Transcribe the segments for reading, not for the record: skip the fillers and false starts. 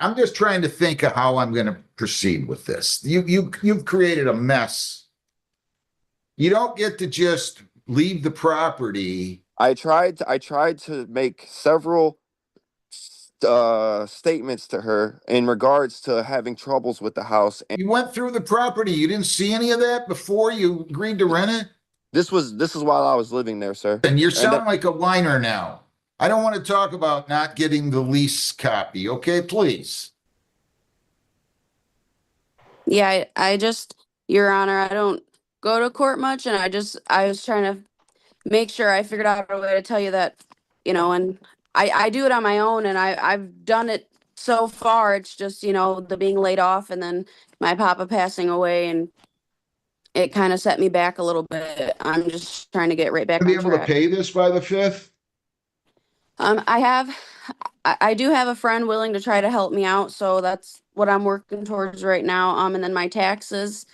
I'm just trying to think of how I'm going to proceed with this. You've created a mess. You don't get to just leave the property. I tried to make several statements to her in regards to having troubles with the house. And You went through the property. You didn't see any of that before you agreed to rent it? this is while I was living there, sir. And you're And sounding like a whiner now. I don't want to talk about not getting the lease copy. Okay, please. Yeah, I just, Your Honor, I don't go to court much, and I was trying to make sure I figured out a way to tell you that, and I do it on my own, and I've done it so far. It's just, the being laid off and then my papa passing away, and it kind of set me back a little bit. I'm just trying to get right back Be on able to track. pay this by the 5th? I do have a friend willing to try to help me out, so that's what I'm working towards right now. And then my taxes,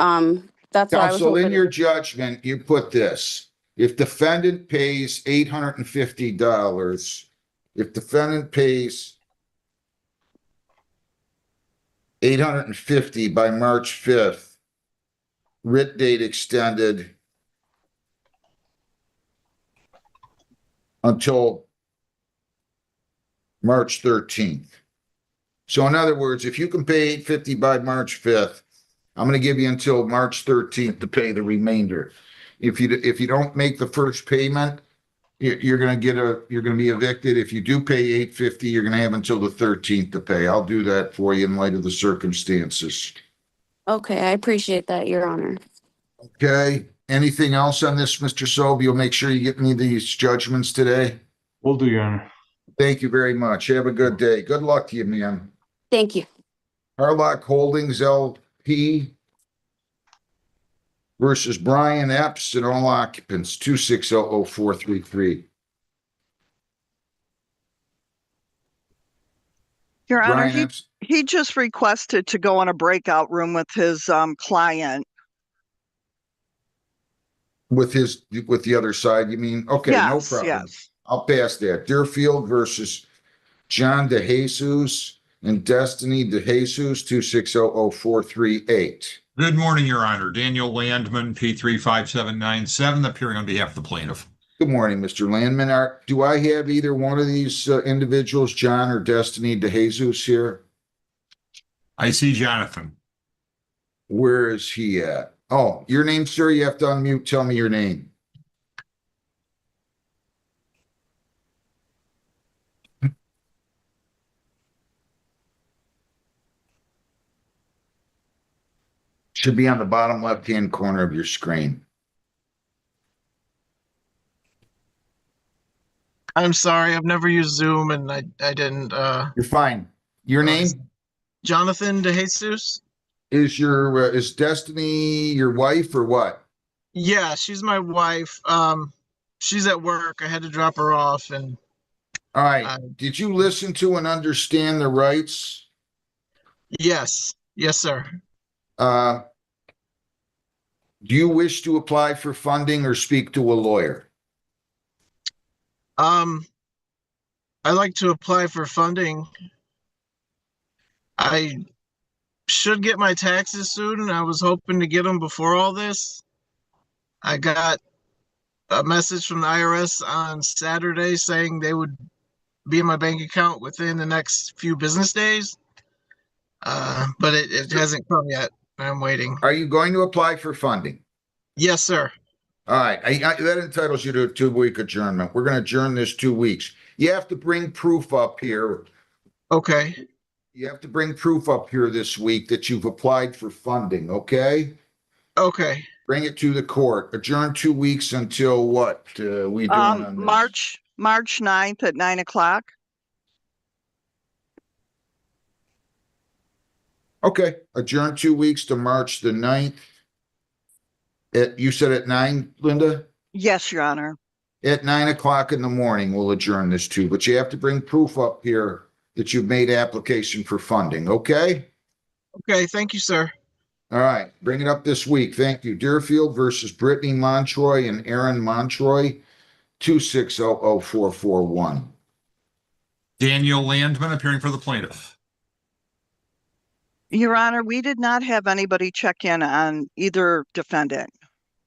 that's what I was Counsel, in hoping. your judgment, you put this: if defendant pays $850, if defendant pays $850 by March 5th, writ date extended until March 13th. So in other words, if you can pay $850 by March 5th, I'm going to give you until March 13th to pay the remainder. If you don't make the first payment, you're going to be evicted. If you do pay $850, you're going to have until the 13th to pay. I'll do that for you in light of the circumstances. Okay, I appreciate that, Your Honor. Okay. Anything else on this, Mr. Sobel? You'll make sure you get me these judgments today. Will do, Your Honor. Thank you very much. Have a good day. Good luck to you, man. Thank you. Harlock Holdings LP versus Brian Epps and all occupants, 2600433. Your Honor, Brian Epps, he just requested to go in a breakout room with his client. with the other side, you mean? Okay, no Yes, problem. yes. I'll pass that. Deerfield versus John DeJesus and Destiny DeJesus, 2600438. Good morning, Your Honor. Daniel Landman, P35797, appearing on behalf of the plaintiff. Good morning, Mr. Landman. Do I have either one of these individuals, John or Destiny DeJesus, here? I see Jonathan. Where is he at? Oh, your name, sir? You have to unmute. Tell me your name. Should be on the bottom left-hand corner of your screen. I'm sorry, I've never used Zoom and I didn't You're fine. Your name? Jonathan DeJesus? Is Destiny your wife or what? Yeah, she's my wife. She's at work. I had to drop her off and All right. Did you listen to and understand the rights? yes. Yes, sir. Do you wish to apply for funding or speak to a lawyer? I like to apply for funding. I should get my taxes soon, and I was hoping to get them before all this. I got a message from the IRS on Saturday saying they would be in my bank account within the next few business days. But it hasn't come yet. I'm waiting. Are you going to apply for funding? Yes, sir. All right. That entitles you to a 2-week adjournment. We're going to adjourn this 2 weeks. You have to bring proof up here. Okay. You have to bring proof up here this week that you've applied for funding, okay? Okay. Bring it to the court. Adjourn 2 weeks until what? We doing on this? March 9th at 9 o'clock. Okay. Adjourn 2 weeks to March the 9th. You said at 9, Linda? Yes, Your Honor. At 9 o'clock in the morning, we'll adjourn this too, but you have to bring proof up here that you've made application for funding, okay? Okay. Thank you, sir. All right, bring it up this week. Thank you. Deerfield versus Brittany Montroy and Aaron Montroy, 2600441. Daniel Landman, appearing for the plaintiff. Your Honor, we did not have anybody check in on either defendant.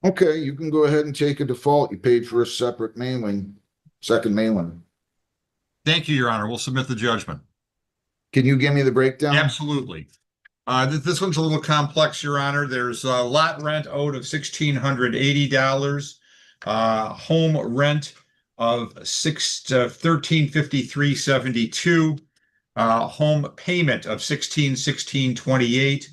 Okay, you can go ahead and take a default. You paid for a separate mailing, second mailing. Thank you, Your Honor. We'll submit the judgment. Can you give me the breakdown? Absolutely. This one's a little complex, Your Honor. There's a lot rent owed of $1,680, home rent of $1,353.72, home payment of $1,616.28,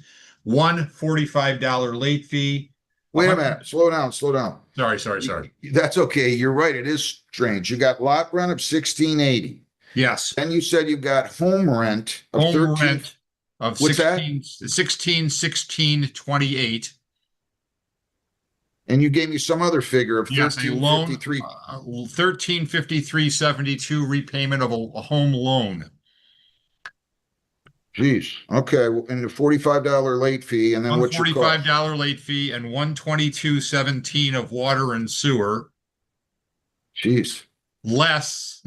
one $45 late fee. Wait a minute, slow down. Sorry. That's okay. You're right. It is strange. You got lot rent of 1680. Yes, Then you said you got home rent of home 13. rent of What's that? 1616.28. And you gave me some other figure of Yes, a loan, 1353. 1353.72 repayment of a home loan. Jeez. Okay. Well, and the $45 late fee, and then One what's your cost? $45 late fee and 122.17 of water and sewer. Jeez. Less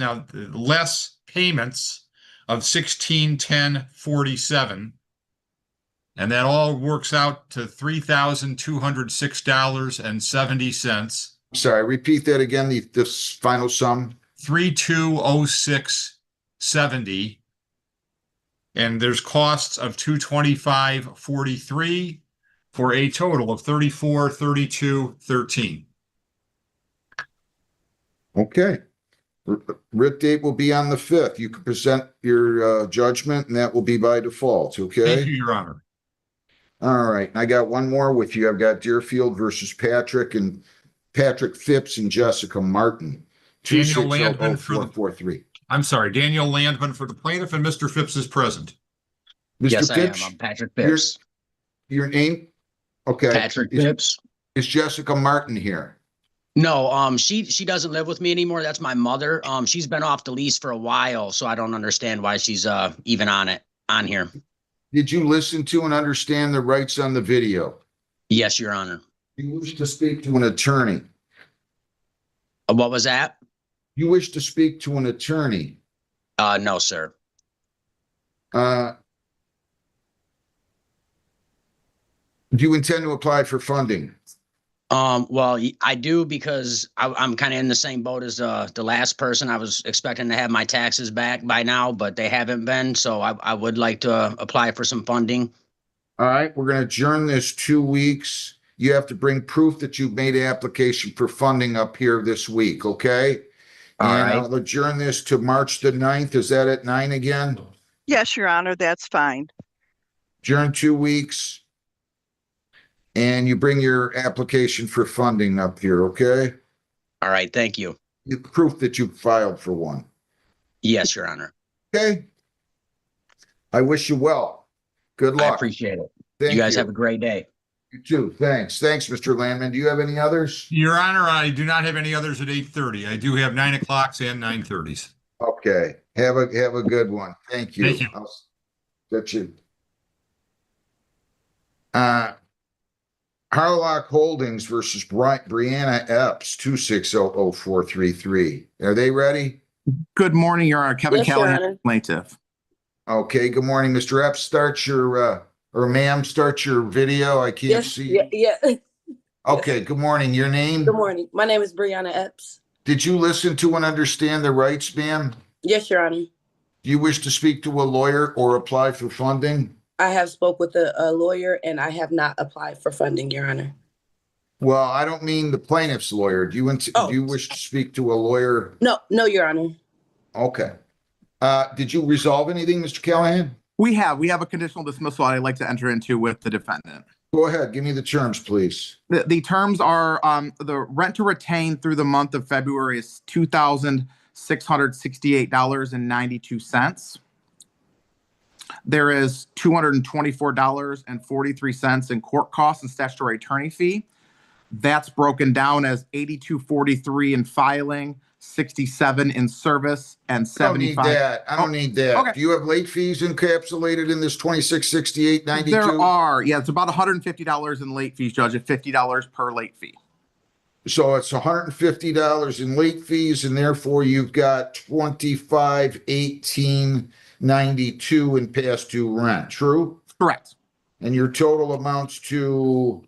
payments of 1610.47. And that all works out to $3,206.70. Sorry, repeat that again. The final sum. 3206.70. And there's costs of 225.43 for a total of 3432.13. Okay. Writ date will be on the 5th. You can present your judgment, and that will be by default. Thank Okay. you, Your Honor. All right. And I got one more with you. I've got Deerfield versus Patrick Phipps and Jessica Martin. Daniel Landman for the- 260443. I'm sorry, Daniel Landman for the plaintiff, and Mr. Phipps is present. Mr. Yes, Phipps, I am. I'm Patrick Phipps. your name? Okay. Patrick Is- Phipps. Is Jessica Martin here? No, she doesn't live with me anymore. That's my mother. She's been off the lease for a while, so I don't understand why she's even on here. Did you listen to and understand the rights on the video? Yes, Your Honor. You wish to speak to an attorney. What was that? You wish to speak to an attorney. No, sir. Do you intend to apply for funding? Well, I do because I'm kind of in the same boat as the last person. I was expecting to have my taxes back by now, but they haven't been. So I would like to apply for some funding. All right, we're going to adjourn this 2 weeks. You have to bring proof that you've made an application for funding up here this week, okay? All And right. I'll adjourn this to March the 9th. Is that at 9 again? Yes, Your Honor, that's fine. Adjourn 2 weeks. And you bring your application for funding up here, okay? All right. Thank you. Proof that you filed for one, Yes, Your Honor. okay? I wish you well. Good I luck. appreciate it. Thank You guys have a great day. You too. Thanks. Thanks, Mr. Landman. Do you have any others? Your Honor, I do not have any others at 8:30. I do have 9 o'clocks and 9:30s. Okay. Have a good one. Thank you. Thank you. That's you. Harlock Holdings versus Brianna Epps, 2600433. Are they ready? Good morning, Your Honor. Kevin Yes, Your Callahan, Honor. plaintiff. Okay. Good morning, Mr. Epps. Start your or ma'am, start your video. I can't see. Yeah. Okay. Good morning. Your name? Good morning. My name is Brianna Epps. Did you listen to and understand the rights, ma'am? Yes, Your Honor. Do you wish to speak to a lawyer or apply for funding? I have spoke with a lawyer and I have not applied for funding, Your Honor. Well, I don't mean the plaintiff's lawyer. Do you Oh. do you wish to speak to a lawyer? No, Your Honor. Okay. Did you resolve anything, Mr. Callahan? We have a conditional dismissal I'd like to enter into with the defendant. Go ahead. Give me the terms, please. The terms are the rent to retain through the month of February is $2,668.92. There is $224.43 in court costs and statutory attorney fee. That's broken down as $82.43 in filing, $67 in service, and I don't need $75. that. I don't need that. okay. Do you have late fees encapsulated in this $2668.92? There are, yeah, it's about $150 in late fees, Judge, at $50 per late fee. So it's $150 in late fees, and therefore you've got $2518.92 in past due rent. True? Correct. And your total amounts to,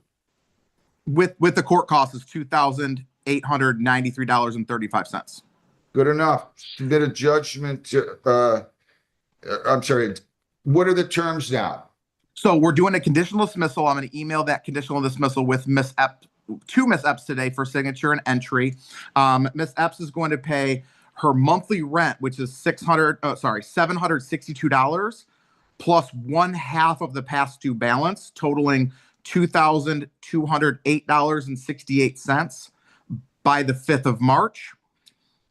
With the court costs is $2,893.35. good enough. Submit a judgment, I'm sorry, what are the terms now? So we're doing a conditional dismissal. I'm going to email that conditional dismissal with Miss Epps to Miss Epps today for signature and entry. Miss Epps is going to pay her monthly rent, which is $762 plus 1/2 of the past due balance, totaling $2,208.68 by the 5th of March.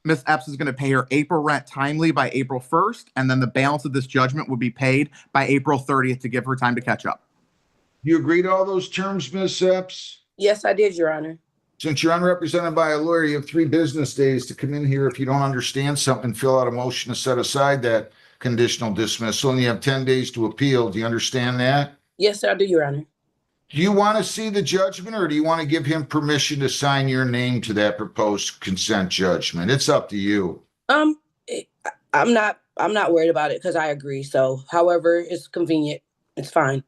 Miss Epps is going to pay her April rent timely by April 1st, and then the balance of this judgment will be paid by April 30th to give her time to catch up. You agree to all those terms, Ms. Epps? Yes, I did, Your Honor. Since you're unrepresented by a lawyer, you have 3 business days to come in here. If you don't understand something, fill out a motion to set aside that conditional dismissal, and you have 10 days to appeal. Do you understand that? Yes, sir, I do, Your Honor. Do you want to see the judgment, or do you want to give him permission to sign your name to that proposed consent judgment? It's up to you. I'm not worried about it because I agree. So however it's convenient, it's fine.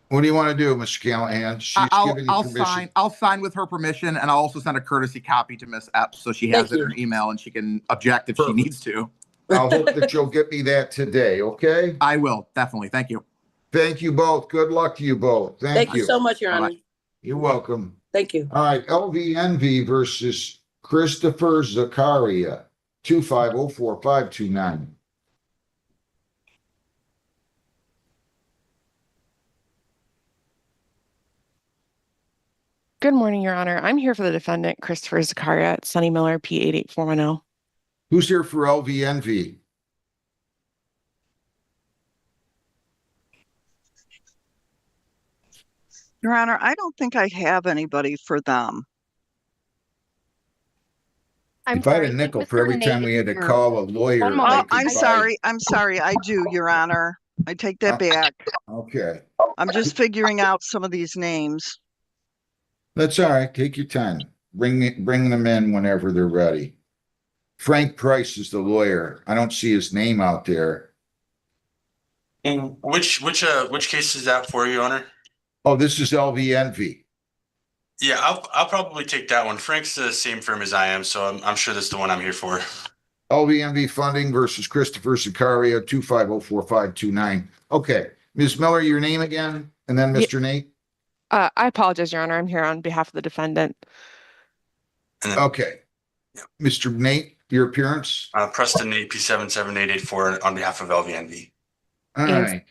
What do you want to do, Mr. Callahan? She's giving you permission. I'll sign with her permission, and I'll also send a courtesy copy to Miss Epps so she has Thank it in her email and she can object if she Perfect. needs to. I'll hope that you'll get me that today, okay? I will, definitely. Thank you. Thank you both. Good luck to you both. Thank you so much, Your Honor. Bye-bye. You're welcome. Thank you. All right, LVNV versus Christopher Zakaria, 2504529. Good morning, Your Honor. I'm here for the defendant, Christopher Zakaria at Sunny Miller, P88410. Who's here for LVNV? Your Honor, I don't think I have anybody for them. If I had a nickel for every time we had to call a lawyer. One moment. I I'm could buy- sorry. I'm sorry. I do, Your Honor. I take that back. Okay, I'm just figuring out some of these names. that's all right. Take your time. Bring them in whenever they're ready. Frank Price is the lawyer. I don't see his name out there. And which case is that for, Your Honor? Oh, this is LVNV. Yeah, I'll probably take that one. Frank's the same firm as I am, so I'm sure that's the one I'm here for. LVNV Funding versus Christopher Zakaria, 2504529. Okay, Ms. Miller, your name again, and then Mr. Nate. I apologize, Your Honor. I'm here on behalf of the defendant. Okay. Mr. Nate, your appearance. Preston Nate, P77884 on behalf of LVNV. All And- right.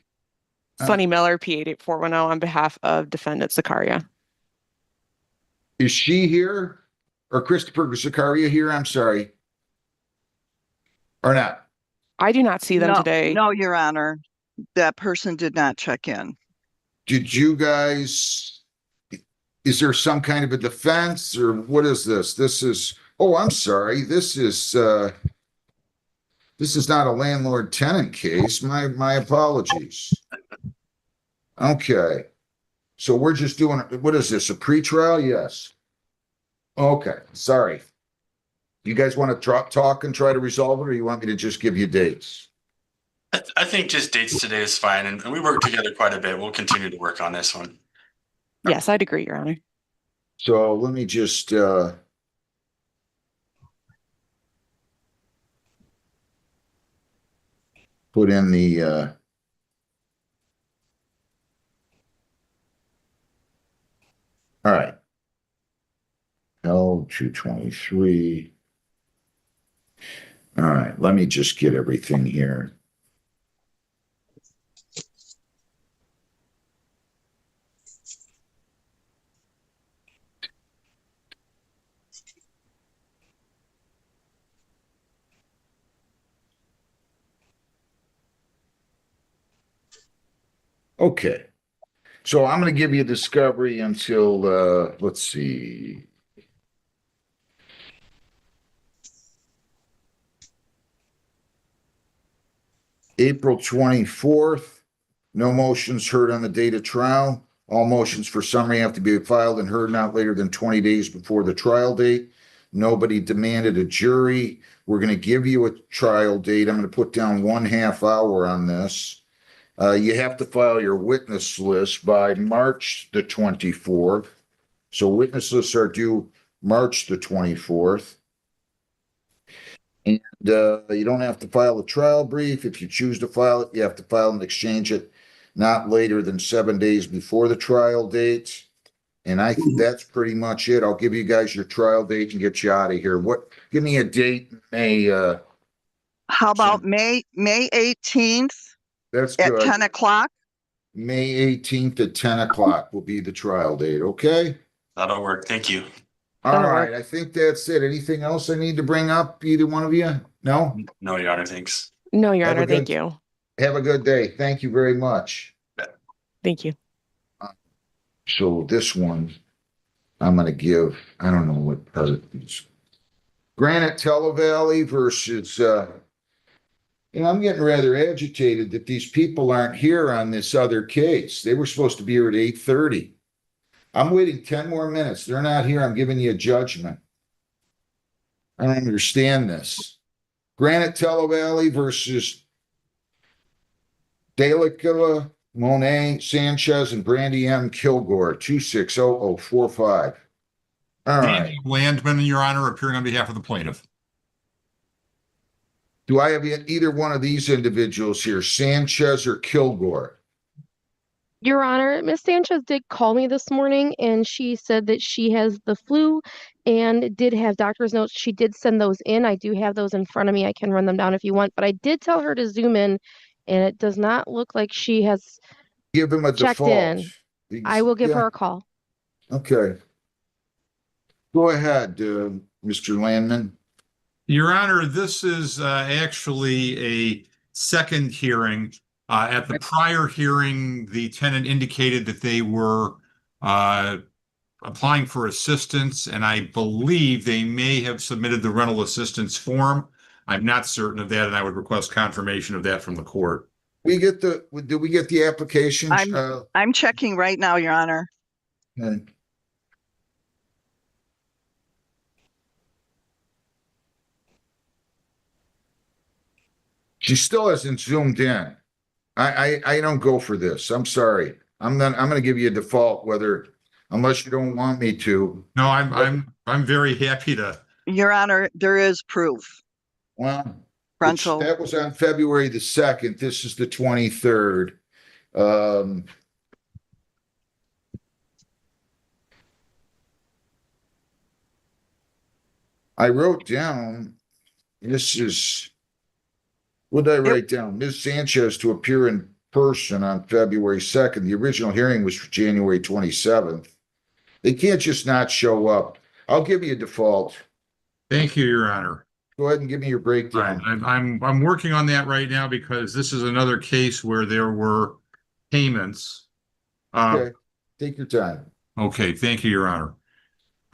Sunny Miller, P88410 on behalf of defendant Zakaria. Is she here or Christopher Zakaria here? I'm sorry. Or not? I do not see them No, today. no, Your Honor. That person did not check in. Did you guys, is there some kind of a defense or what is this? This is, oh, I'm sorry. This is not a landlord tenant case. My apologies. Okay. So we're just doing, what is this, a pretrial? Yes. Okay, sorry. You guys want to talk and try to resolve it, or you want me to just give you dates? I think just dates today is fine, and we work together quite a bit. We'll continue to work on this one. Yes, I'd agree, Your Honor. So let me just put in the all right. L223. All right, let me just get everything here. Okay. So I'm going to give you discovery until, let's see. April 24th. No motions heard on the date of trial. All motions for summary have to be filed and heard not later than 20 days before the trial date. Nobody demanded a jury. We're going to give you a trial date. I'm going to put down 1/2 hour on this. You have to file your witness list by March the 24th. So witness lists are due March the 24th. And you don't have to file a trial brief. If you choose to file it, you have to file and exchange it not later than 7 days before the trial date. And that's pretty much it. I'll give you guys your trial date and get you out of here. Give me a date, May, How about So- May 18th that's at good. 10 o'clock? May 18th at 10 o'clock will be the trial date, okay? That'll work. Thank you. All That'll right, work. I think that's it. Anything else I need to bring up, either one of you? No? No, Your Honor, thanks. No, Your Have a Honor, thank good- you. Have a good day. Thank you very much. Thank you. So this one, I'm gonna give, I don't know what part it is. Granite Televalley versus, I'm getting rather agitated that these people aren't here on this other case. They were supposed to be here at 8:30. I'm waiting 10 more minutes. They're not here. I'm giving you a judgment. I don't understand this. Granite Televalley versus Delicula, Monet, Sanchez, and Brandy M. Kilgore, 260045. All right. Andy Landman, Your Honor, appearing on behalf of the plaintiff. Do I have either one of these individuals here, Sanchez or Kilgore? Your Honor, Miss Sanchez did call me this morning and she said that she has the flu and did have doctor's notes. She did send those in. I do have those in front of me. I can run them down if you want, but I did tell her to zoom in and it does not look like she has Give him a checked default. in. I will give Yeah, her a call. Okay. Go ahead, Mr. Landman. Your Honor, this is actually a second hearing. At the prior hearing, the tenant indicated that they were applying for assistance, and I believe they may have submitted the rental assistance form. I'm not certain of that, and I would request confirmation of that from the court. Did we get the application? I'm checking right now, Your Honor. Okay. She still hasn't zoomed in. I don't go for this. I'm sorry. I'm gonna give you a default unless you don't want me to. No, I'm very happy to. Your Honor, there is proof. Well, Frontal. that was on February the 2nd. This is the 23rd. I wrote down, what did I write down? Ms. Sanchez to appear in person on February 2nd. The original hearing was for January 27th. They can't just not show up. I'll give you a default. Thank you, Your Honor. Go ahead and give me your breakdown. Right. I'm working on that right now because this is another case where there were payments. Okay, take your time. Okay, thank you, Your Honor.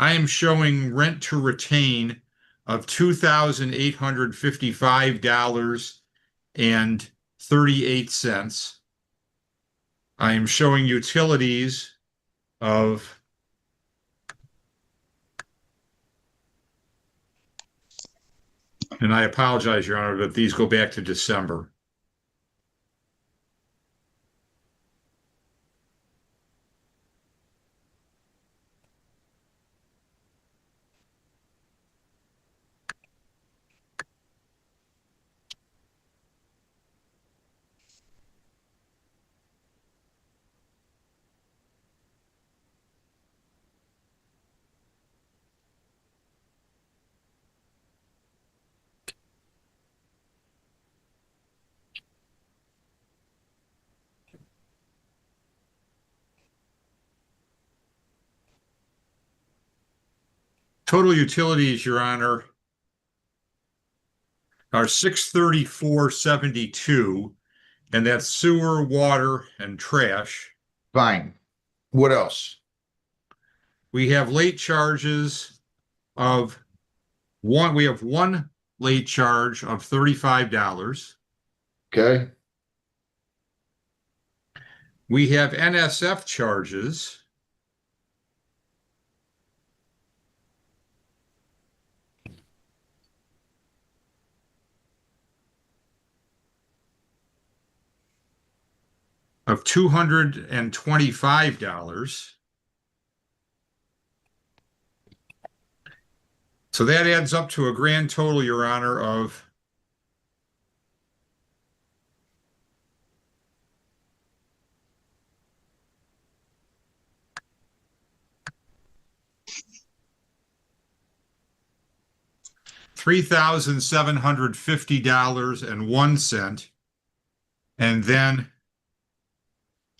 I am showing rent to retain of $2,855.38. I am showing utilities of and I apologize, Your Honor, but these go back to December. Total utilities, Your Honor, are $634.72, and that's sewer, water, and trash. Fine. What else? We have late charges of one. We have one late charge of $35. Okay. We have NSF charges. of $225. So that adds up to a grand total, Your Honor, of $3,750.01. And then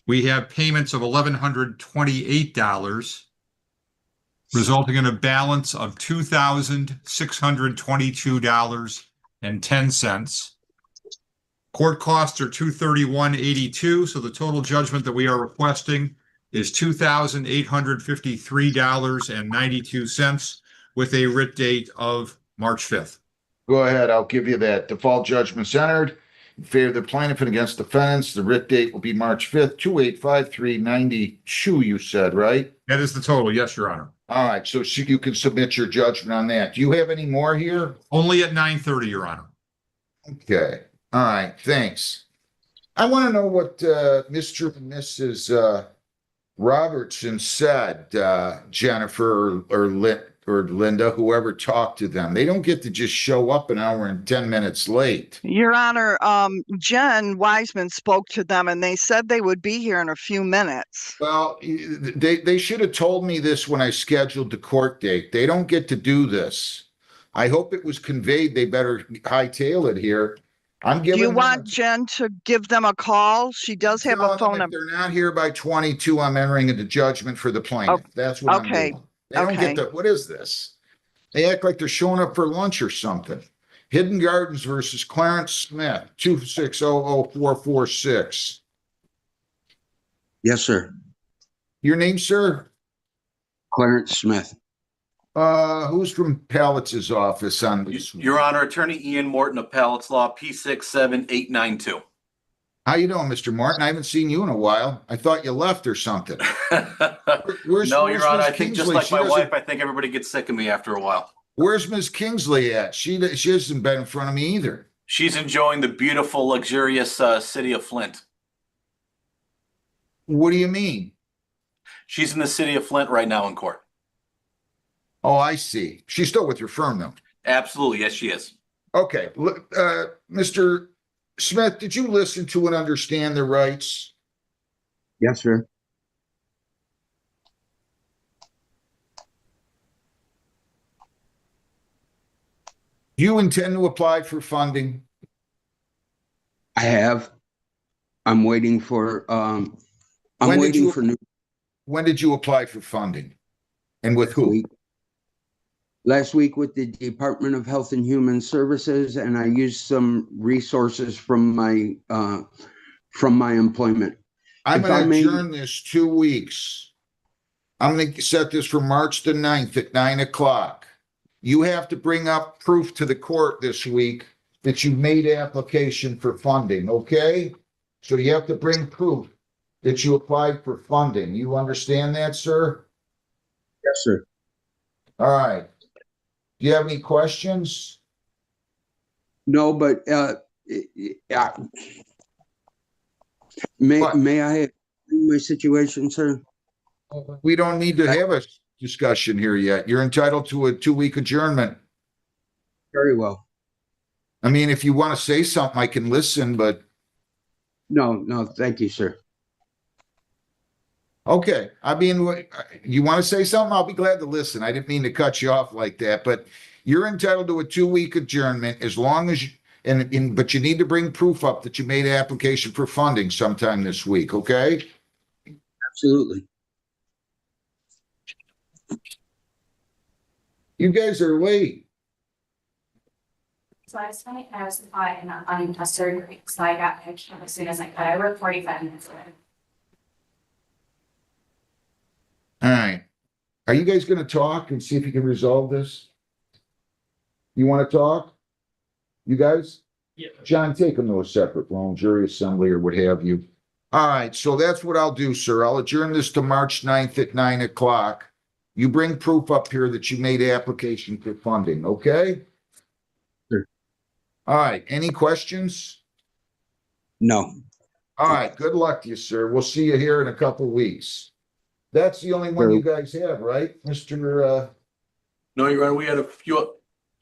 we have payments of $1,128, resulting in a balance of $2,622.10. Court costs are $231.82, so the total judgment that we are requesting is $2,853.92 with a writ date of March 5th. Go ahead, I'll give you that. Default judgment's entered in favor of the plaintiff and against defendants. The writ date will be March 5th, 285392, you said, right? That is the total, yes, Your Honor. All right, so you can submit your judgment on that. Do you have any more here? Only at 9:30, Your Honor. Okay, all right, thanks. I want to know what Mr. and Mrs. Robertson said, Jennifer or Linda, whoever talked to them. They don't get to just show up an hour and 10 minutes late. Your Honor, Jen Wiseman spoke to them and they said they would be here in a few minutes. Well, they should have told me this when I scheduled the court date. They don't get to do this. I hope it was conveyed. They better hightail it here. I'm Do giving you them want Jen to give them a call? She does have a telling them phone if number. they're not here by 22, I'm entering into judgment for the plaintiff. That's what I'm Okay. doing. They don't get that. What is this? They act like they're showing up for lunch or something. Hidden Gardens versus Clarence Smith, 2600446. Yes, sir. Your name, sir? Clarence Smith. Who's from Pallett's office on this? Your Honor, Attorney Ian Morton of Pallett's Law, P67892. How you doing, Mr. Martin? I haven't seen you in a while. I thought you left or something. Where's No, Your Honor, Miss I think just Kingsley? like She my doesn't- wife, I think everybody gets sick of me after a while. Where's Miss Kingsley at? She hasn't been in front of me either. She's enjoying the beautiful, luxurious city of Flint. What do you mean? She's in the city of Flint right now in court. Oh, I see. She's still with your firm, though. Absolutely, yes, she is. Okay, look, Mr. Smith, did you listen to and understand the rights? Yes, sir. Do you intend to apply for funding? I have. I'm waiting for When did you apply for funding? And with who? Last week with the Department of Health and Human Services, and I used some resources from my employment. I'm going to adjourn this 2 weeks. I'm going to set this for March the 9th at 9 o'clock. You have to bring up proof to the court this week that you made application for funding, okay? So you have to bring proof that you applied for funding. You understand that, sir? Yes, sir. All right. Do you have any questions? No, but may I have my situation, sir? We don't need to have a discussion here yet. You're entitled to a 2-week adjournment. Very well. I mean, if you want to say something, I can listen, but. No, thank you, sir. Okay. I mean, you want to say something? I'll be glad to listen. I didn't mean to cut you off like that, but you're entitled to a 2-week adjournment as long as but you need to bring proof up that you made an application for funding sometime this week, okay? Absolutely. You guys are late. So last night I was on a surgery, so I got picked up as soon as I could. I worked 45 minutes away. All right. Are you guys going to talk and see if you can resolve this? You want to talk? You guys? Yeah. John, take them to a separate room, jury assembly or what have you. All right. So that's what I'll do, sir. I'll adjourn this to March 9th at 9 o'clock. You bring proof up here that you made application for funding, okay? Sure. All right. Any questions? No. All right, good luck to you, sir. We'll see you here in a couple weeks. That's the only one you guys have, right, Mr. No, Your Honor, we had a few,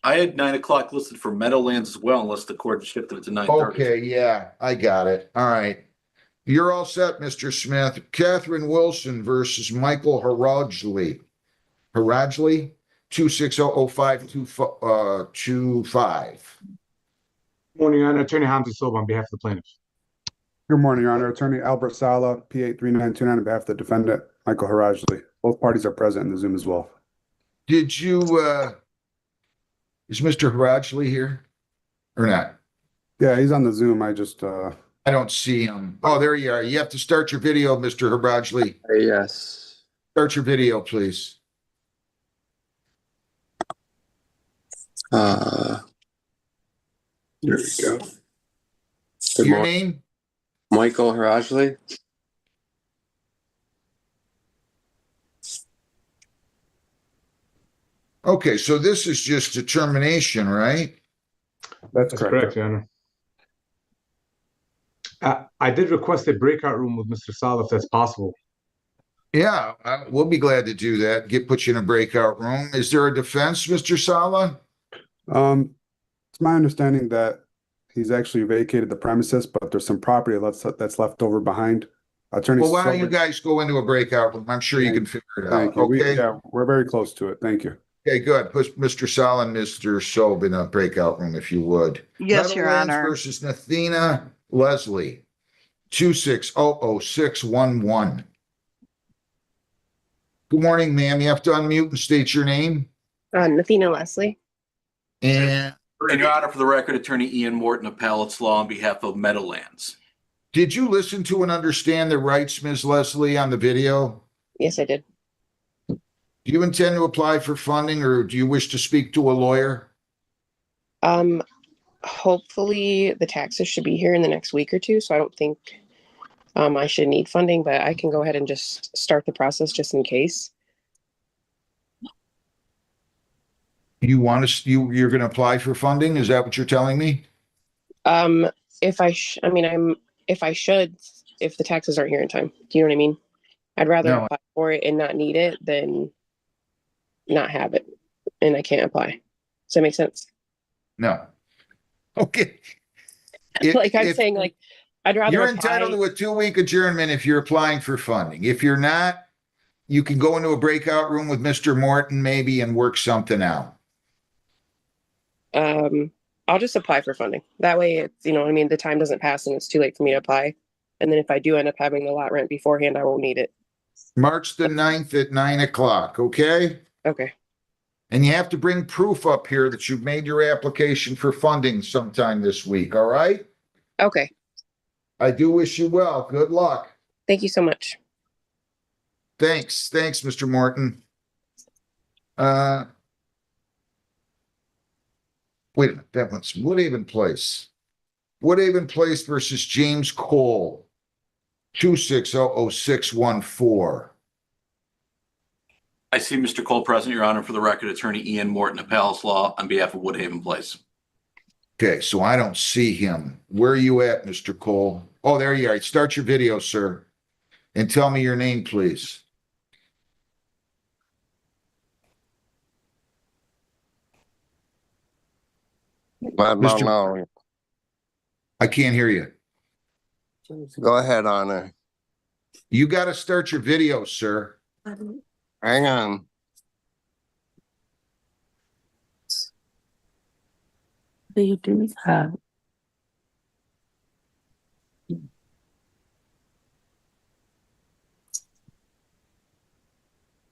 I had 9 o'clock listed for Meadowlands as well, unless the court shifted it to 9:30. Okay, yeah, I got it. All right. You're all set, Mr. Smith. Catherine Wilson versus Michael Harajli. Harajli, 2600525. Morning, Your Honor. Attorney Hamza Silva on behalf of the plaintiffs. Good morning, Your Honor. Attorney Albert Sala, P83929, on behalf of the defendant, Michael Harajli. Both parties are present in the Zoom as well. Did you, is Mr. Harajli here or not? Yeah, he's on the Zoom. I just, I don't see him. Oh, there you are. You have to start your video, Mr. Harajli. Yes. Start your video, please. There we go. Your name? Michael Harajli. Okay, so this is just determination, right? That's correct, Your Honor. I did request a breakout room with Mr. Sala if that's possible. Yeah, we'll be glad to do that. Put you in a breakout room. Is there a defense, Mr. Sala? It's my understanding that he's actually vacated the premises, but there's some property that's left over behind. Attorney Well, why don't you Silver- guys go into a breakout room? I'm sure you can figure it out. Thank you. Okay. Yeah, we're very close to it. Thank you. Okay, good. Put Mr. Sala and Mr. Sobe in a breakout room if you would. Yes, Your Meadowlands Honor. versus Nathina Leslie, 2600611. Good morning, ma'am. You have to unmute and state your name. Nathina Leslie. And Your Honor, for the record, Attorney Ian Morton, Appellate's Law on behalf of Meadowlands. did you listen to and understand the rights, Ms. Leslie, on the video? Yes, I did. Do you intend to apply for funding or do you wish to speak to a lawyer? Hopefully the taxes should be here in the next week or two, so I don't think I should need funding, but I can go ahead and just start the process just in case. You want to, you're going to apply for funding? Is that what you're telling me? If I should, if the taxes aren't here in time. Do you know what I mean? I'd rather No. apply for it and not need it than not have it and I can't apply. Does that make sense? No. Okay. Like I'm saying, like I'd rather You're apply. entitled to a 2-week adjournment if you're applying for funding. If you're not, you can go into a breakout room with Mr. Morton maybe and work something out. I'll just apply for funding. That way it's, you know what I mean, the time doesn't pass and it's too late for me to apply. And then if I do end up having the lot rent beforehand, I won't need it. March the 9th at 9:00, okay? Okay. And you have to bring proof up here that you've made your application for funding sometime this week, all right? Okay. I do wish you well. Good luck. Thank you so much. Thanks, Mr. Morton. Wait a minute, that one's Woodhaven Place. Woodhaven Place versus James Cole, 2600614. I see Mr. Cole present, Your Honor, for the record, Attorney Ian Morton, Appellate's Law on behalf of Woodhaven Place. Okay, so I don't see him. Where are you at, Mr. Cole? Oh, there you are. Start your video, sir. And tell me your name, please. No. I can't hear you. Go ahead, Honor. You got to start your video, sir. Hang on. You do have.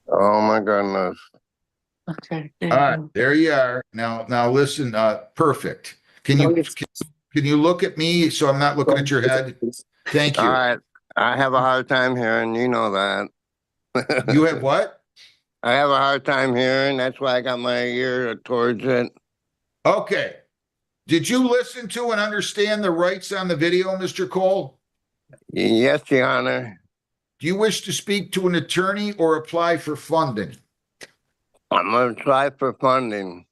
Oh my goodness. Okay. All right, there you are. Now listen, perfect. Can you look at me so I'm not looking at your head? Thank you. All right. I have a hard time hearing. You know that. You have what? I have a hard time hearing. That's why I got my ear towards it. Okay. Did you listen to and understand the rights on the video, Mr. Cole? Yes, Your Honor. Do you wish to speak to an attorney or apply for funding? I'm going to try for funding.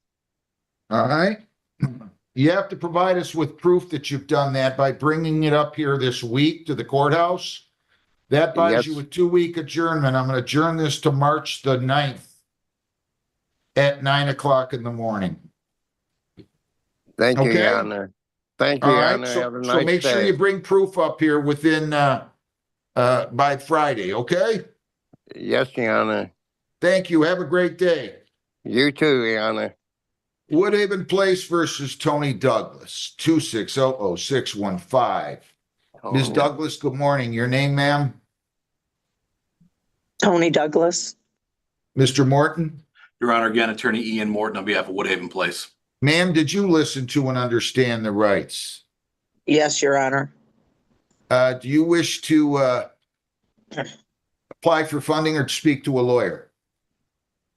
All right. You have to provide us with proof that you've done that by bringing it up here this week to the courthouse. That buys you Yes. a 2-week adjournment. I'm going to adjourn this to March the 9th at 9 o'clock in the morning. Thank you, Your Okay? Honor. Thank you, All Your right. Honor. So, Have a so nice make sure day. you bring proof up here within, by Friday. Okay? Yes, Your Honor. Thank you. Have a great day. You too, Your Honor. Woodhaven Place versus Tony Douglas, 2600615. Ms. Oh. Douglas, good morning. Your name, ma'am? Tony Douglas. Mr. Morton? Your Honor, again, Attorney Ian Morton on behalf of Woodhaven Place. Ma'am, did you listen to and understand the rights? Yes, Your Honor. Do you wish to apply for funding or to speak to a lawyer?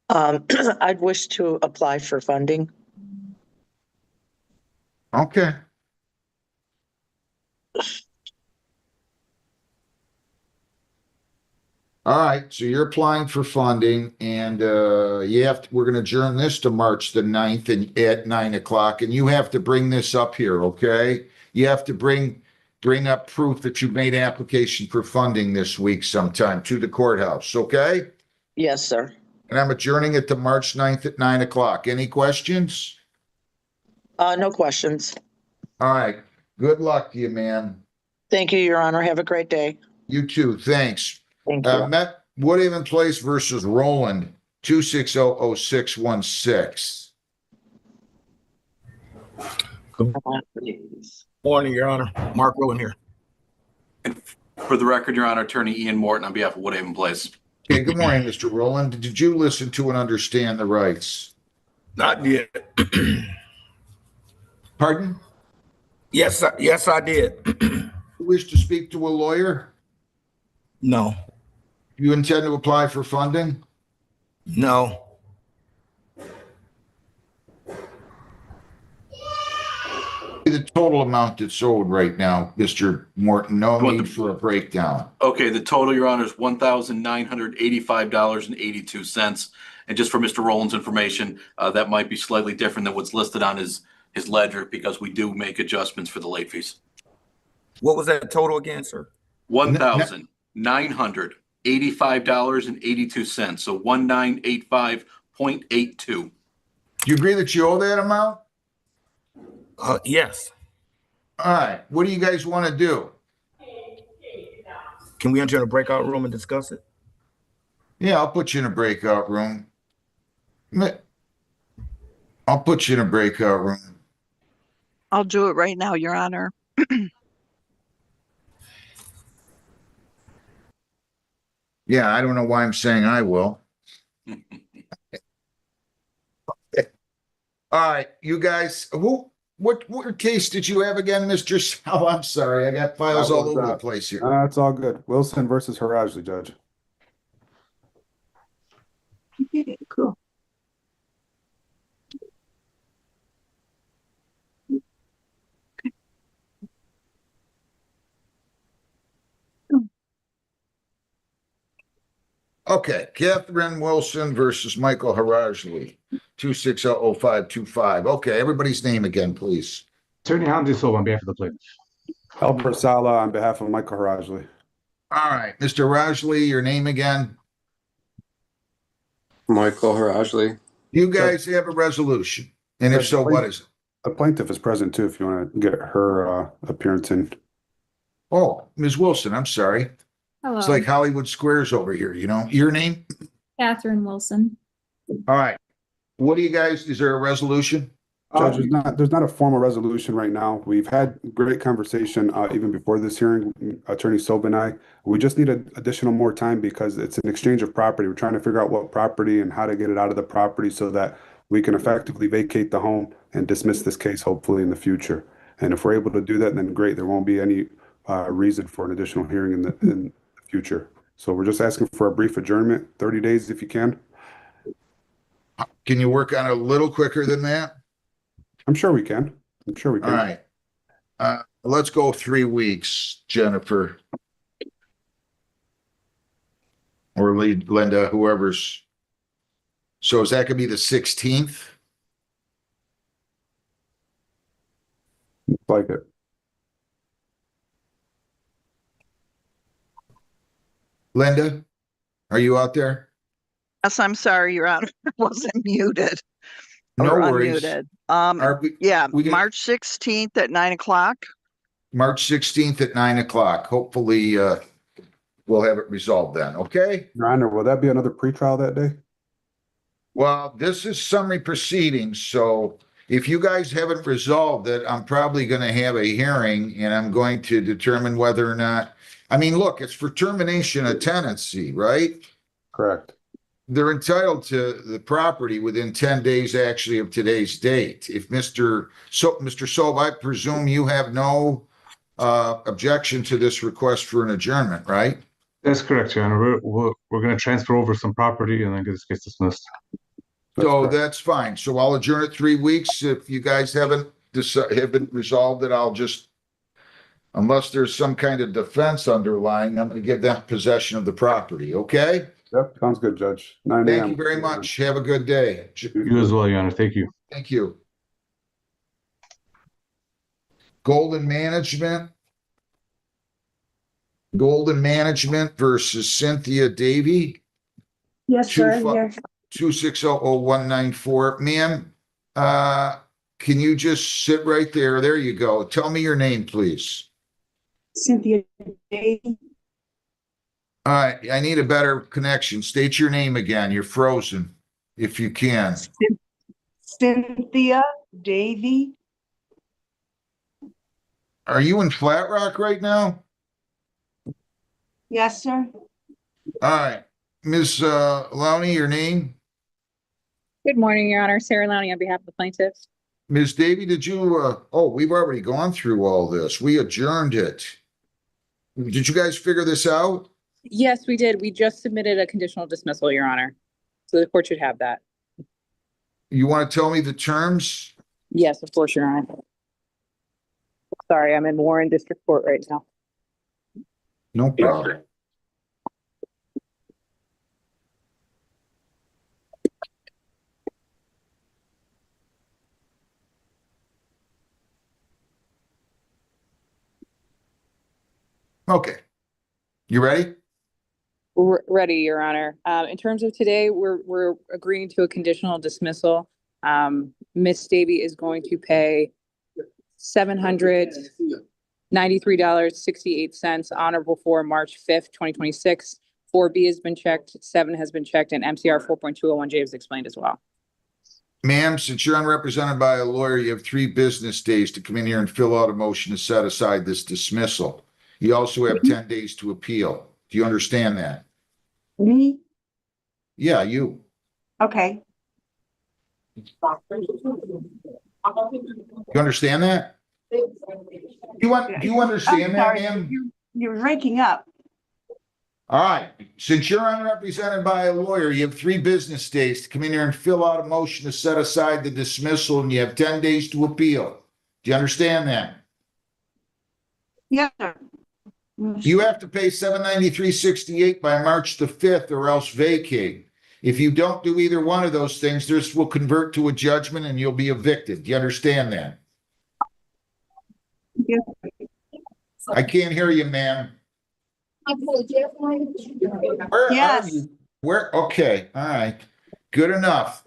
I'd wish to apply for funding. Okay. All right, so you're applying for funding and we're gonna adjourn this to March the 9th and at 9 o'clock, and you have to bring this up here, okay? You have to bring up proof that you made application for funding this week sometime to the courthouse, okay? Yes, sir. And I'm adjourning it to March 9th at 9 o'clock. Any questions? No questions. All right, good luck to you, man. Thank you, Your Honor. Have a great day. You too, thanks. Thank you. Woodhaven Place versus Roland, 2600616. Morning, Your Honor. Mark Rowan here. For the record, Your Honor, Attorney Ian Morton on behalf of Woodhaven Place. Okay, good morning, Mr. Roland. Did you listen to and understand the rights? Not yet. Pardon? Yes, I did. You wish to speak to a lawyer? No. You intend to apply for funding? No. The total amount that's owed right now, Mr. Morton, no need for a breakdown. Okay, the total, Your Honor, is $1,985.82. And just for Mr. Rowland's information, that might be slightly different than what's listed on his ledger because we do make adjustments for the late fees. What was that total again, sir? $1,985.82. So 1985.82. Do you agree that you owe that amount? Yes. All right. What do you guys want to do? Can we enter in a breakout room and discuss it? Yeah, I'll put you in a breakout room. I'll put you in a breakout room. I'll do it right now, Your Honor. Yeah, I don't know why I'm saying I will. All right, you guys, what case did you have again, Mr. Sal? I'm sorry, I got files all over the place here. It's all good. Wilson versus Harajli, Judge. Cool. Okay, Catherine Wilson versus Michael Harajli, 2600525. Okay, everybody's name again, please. Attorney Hamdi Silva on behalf of the plaintiff. Albert Sala on behalf of Michael Harajli. All right, Mr. Harajli, your name again? Michael Harajli. You guys have a resolution, and if so, what is it? The plaintiff is present too, if you want to get her appearance in. Oh, Ms. Wilson, I'm sorry. Hello. It's like Hollywood Squares over here, you know? Your name? Catherine Wilson. All right. What do you guys, is there a resolution? Judge, there's not a formal resolution right now. We've had great conversation even before this hearing, Attorney Sob and I. We just need additional more time because it's an exchange of property. We're trying to figure out what property and how to get it out of the property so that we can effectively vacate the home and dismiss this case hopefully in the future. And if we're able to do that, then great. There won't be any reason for an additional hearing in the future. So we're just asking for a brief adjournment, 30 days if you can. Can you work on it a little quicker than that? I'm sure we can. All right. Let's go 3 weeks, Jennifer. Or Linda, whoever's. So is that gonna be the 16th? Like it. Linda, are you out there? Yes, I'm sorry, Your Honor. I wasn't muted No or worries. unmuted. We got March 16th at 9 o'clock. March 16th at 9 o'clock. Hopefully, we'll have it resolved then. Okay. Your Honor, will that be another pretrial that day? Well, this is summary proceedings, so if you guys haven't resolved it, I'm probably going to have a hearing and I'm going to determine whether or not, I mean, look, it's for termination of tenancy, right? Correct. They're entitled to the property within 10 days actually of today's date. If Mr. Sob, I presume you have no objection to this request for an adjournment, right? That's correct, Your Honor. We're going to transfer over some property and then this gets dismissed. So that's fine. So I'll adjourn it 3 weeks. If you guys haven't resolved it, I'll just, unless there's some kind of defense underlying, I'm going to give them possession of the property. Okay? Yep, sounds good, Judge. 9 Thank a.m. you very much. Have a good day. You as well, Your Honor. Thank you. Thank you. Golden Management. Golden Management versus Cynthia Davy. Yes, sir, I'm here. 2600194. Ma'am, can you just sit right there? There you go. Tell me your name, please. Cynthia Davy. All right, I need a better connection. State your name again. You're frozen, if you can. Cynthia Davy. Are you in Flat Rock right now? Yes, sir. All right. Ms. Lowney, your name? Good morning, Your Honor. Sarah Lowney on behalf of the plaintiffs. Ms. Davy, did you, we've already gone through all this. We adjourned it. Did you guys figure this out? Yes, we did. We just submitted a conditional dismissal, Your Honor. So the court should have that. You want to tell me the terms? Yes, of course, Your Honor. Sorry, I'm in Warren District Court right now. No problem. Okay. You ready? We're ready, Your Honor. In terms of today, we're agreeing to a conditional dismissal. Miss Davy is going to pay $793.68 on or before March 5th, 2026. 4B has been checked, 7 has been checked, and MCR 4.201J is explained as well. Ma'am, since you're unrepresented by a lawyer, you have 3 business days to come in here and fill out a motion to set aside this dismissal. You also have 10 days to appeal. Do you understand that? Me? Yeah, you. Okay. You understand that? Do you understand that, ma'am? You're breaking up. All right. Since you're unrepresented by a lawyer, you have 3 business days to come in here and fill out a motion to set aside the dismissal, and you have 10 days to appeal. Do you understand that? Yes, sir. You have to pay $793.68 by March the 5th or else vacate. If you don't do either one of those things, this will convert to a judgment and you'll be evicted. Do you understand that? Yes. I can't hear you, ma'am. Where Yes. are you? Where? Okay. All right. Good enough.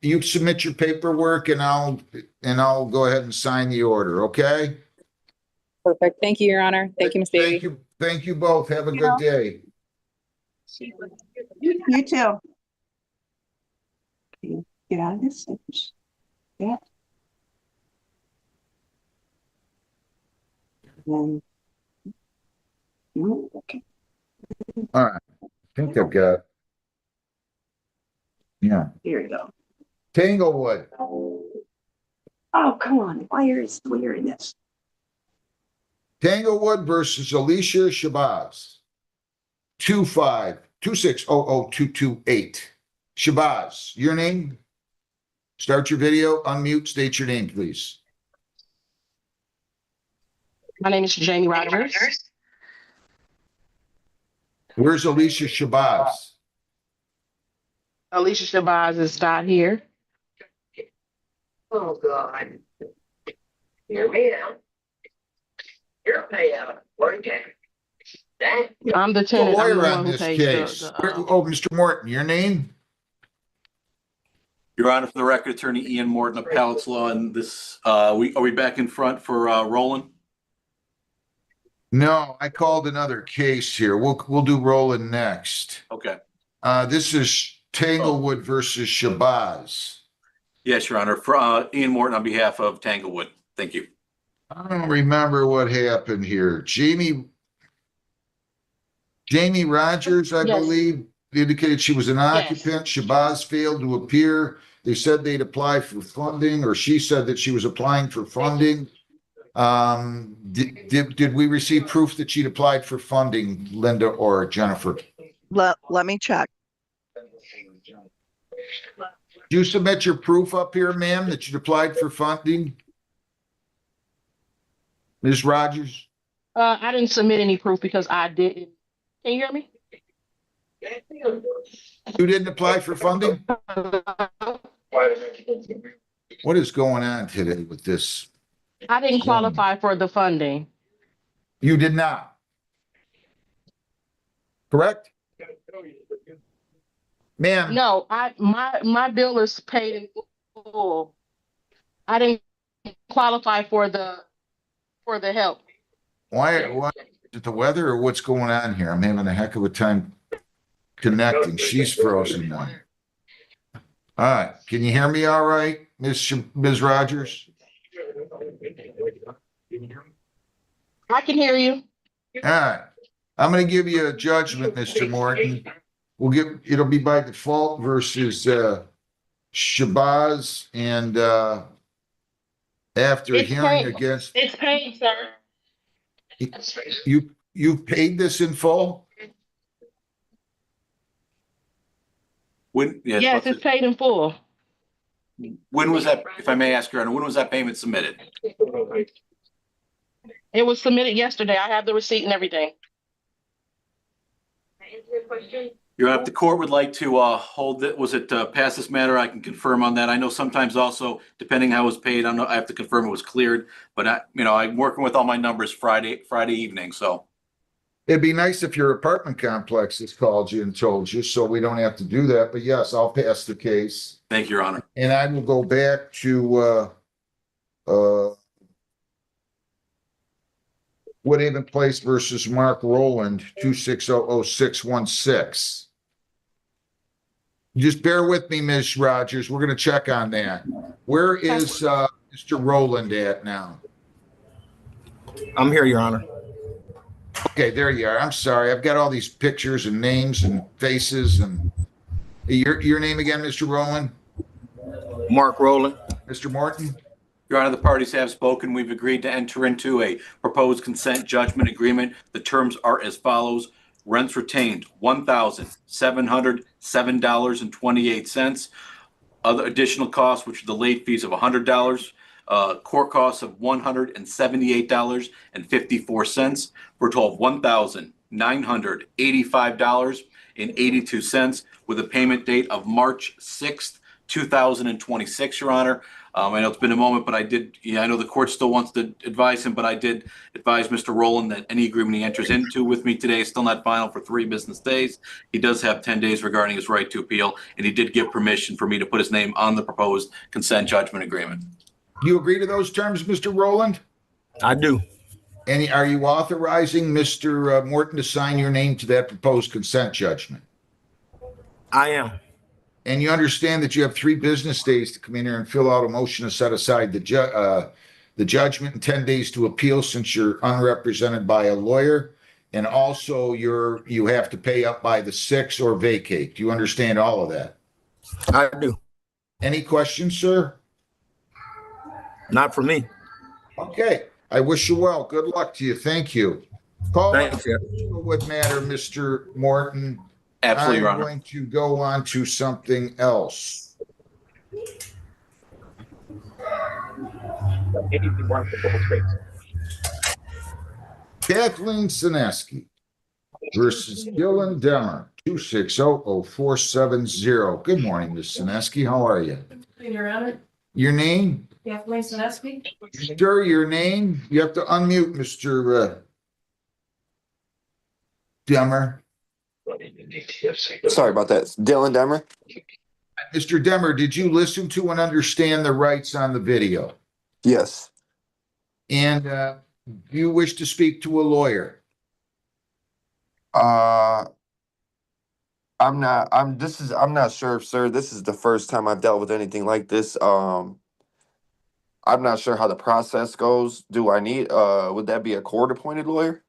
You submit your paperwork and I'll go ahead and sign the order. Okay. Perfect. Thank you, Your Honor. Thank you, Ms. Davy. Thank you. Thank you both. Have a good day. You too. Get out of this. Yeah. Then. No, okay. All right. I think I've got. Yeah. Here you go. Tanglewood. Oh, come on. Why is weird this? Tanglewood versus Alicia Shabazz. 252600228. Shabazz, your name? Start your video, unmute, state your name, please. My name is Jamie Rogers. Where's Alicia Shabazz? Alicia Shabazz is not here. Oh, God. Hear me out. Your payout, okay. I'm the The tenant. I'm the lawyer one on who this pays case. Oh, Mr. Morton, your name? Your Honor, for the record, Attorney Ian Morton, Appellate's Law, and this, are we back in front for Roland? No, I called another case here. We'll do Roland next. Okay. This is Tanglewood versus Shabazz. Yes, Your Honor, for Ian Morton on behalf of Tanglewood. Thank you. I don't remember what happened here. Jamie Rogers, I believe, indicated she was an occupant. Shabazz failed to appear. They said they'd apply for funding, or she said that she was applying for funding. Did we receive proof that she'd applied for funding, Linda or Jennifer? Let me check. Did you submit your proof up here, ma'am, that you'd applied for funding? Ms. Rogers? I didn't submit any proof because I didn't. Can you hear me? You didn't apply for funding? What is going on today with this? I didn't qualify for the funding. You did not. Correct? Ma'am. No, my bill is paid in full. I didn't qualify for the help. Why is it the weather or what's going on here? I'm having a heck of a time connecting. She's frozen now. All right. Can you hear me all right, Ms. Rogers? I can hear you. All right. I'm going to give you a judgment, Mr. Morton. It'll be by default versus Shabazz, and after hearing against, it's paid, sir. you paid this in full? Yes, it's paid in full. When was that, if I may ask, Your Honor, when was that payment submitted? It was submitted yesterday. I have the receipt and everything. Your Honor, if the court would like to hold it, was it pass this matter? I can confirm on that. I know sometimes also, depending how it was paid, I have to confirm it was cleared. But I'm working with all my numbers Friday evening, so. It'd be nice if your apartment complex has called you and told you, so we don't have to do that. But yes, I'll pass the case. Thank you, Your Honor. And I will go back to Woodhaven Place versus Mark Rowland, 2600616. Just bear with me, Ms. Rogers. We're going to check on that. Where is Mr. Rowland at now? I'm here, Your Honor. Okay, there you are. I'm sorry. I've got all these pictures and names and faces. And your name again, Mr. Rowland? Mark Rowland. Mr. Morton? Your Honor, the parties have spoken. We've agreed to enter into a proposed consent judgment agreement. The terms are as follows. Rents retained, $1,707.28. Other additional costs, which are the late fees of $100. Court costs of $178.54 for a total of $1,985.82 with a payment date of March 6th, 2026, Your Honor. I know it's been a moment, but I know the court still wants to advise him, but I did advise Mr. Rowland that any agreement he enters into with me today is still not final for 3 business days. He does have 10 days regarding his right to appeal, and he did give permission for me to put his name on the proposed consent judgment agreement. Do you agree to those terms, Mr. Rowland? I do. And are you authorizing Mr. Morton to sign your name to that proposed consent judgment? I am. And you understand that you have 3 business days to come in here and fill out a motion to set aside the judgment and 10 days to appeal since you're unrepresented by a lawyer. And also you have to pay up by the 6th or vacate. Do you understand all of that? I do. Any questions, sir? Not for me. Okay. I wish you well. Good luck to you. Thank you. Call Thank you. would matter, Mr. Morton. Absolutely, Your I'm Honor. going to go on to something else. Kathleen Sineski versus Dylan Demmer, 2600470. Good morning, Ms. Sineski. How are you? Your Honor. Your name? Yeah, Lisaneski? Sir, your name? You have to unmute, Mr. Demmer. Sorry about that. Dylan Demmer. Mr. Demmer, did you listen to and understand the rights on the video? Yes. And do you wish to speak to a lawyer? I'm not sure, sir. This is the first time I've dealt with anything like this. I'm not sure how the process goes. Do I need would that be a court appointed lawyer?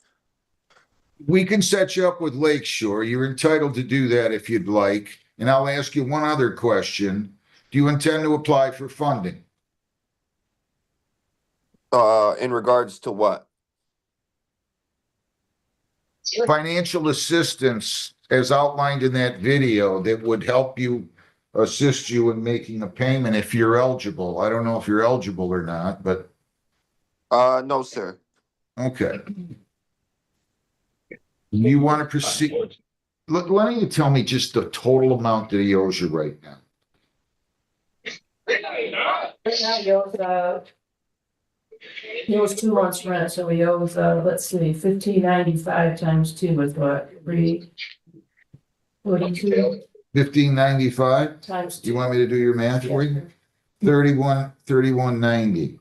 We can set you up with Lakeshore. You're entitled to do that if you'd like. And I'll ask you one other question. Do you intend to apply for funding? In regards to what? Financial assistance, as outlined in that video, that would help you, assist you in making a payment if you're eligible. I don't know if you're eligible or not, but No, sir. okay. You want to proceed? Look, why don't you tell me just the total amount that he owes you right now? Right now, he owes 2 months rent, so he owes, let's see, 1595 times 2 is what, 342 1595? times 2. You want me to do your math for you? 3190.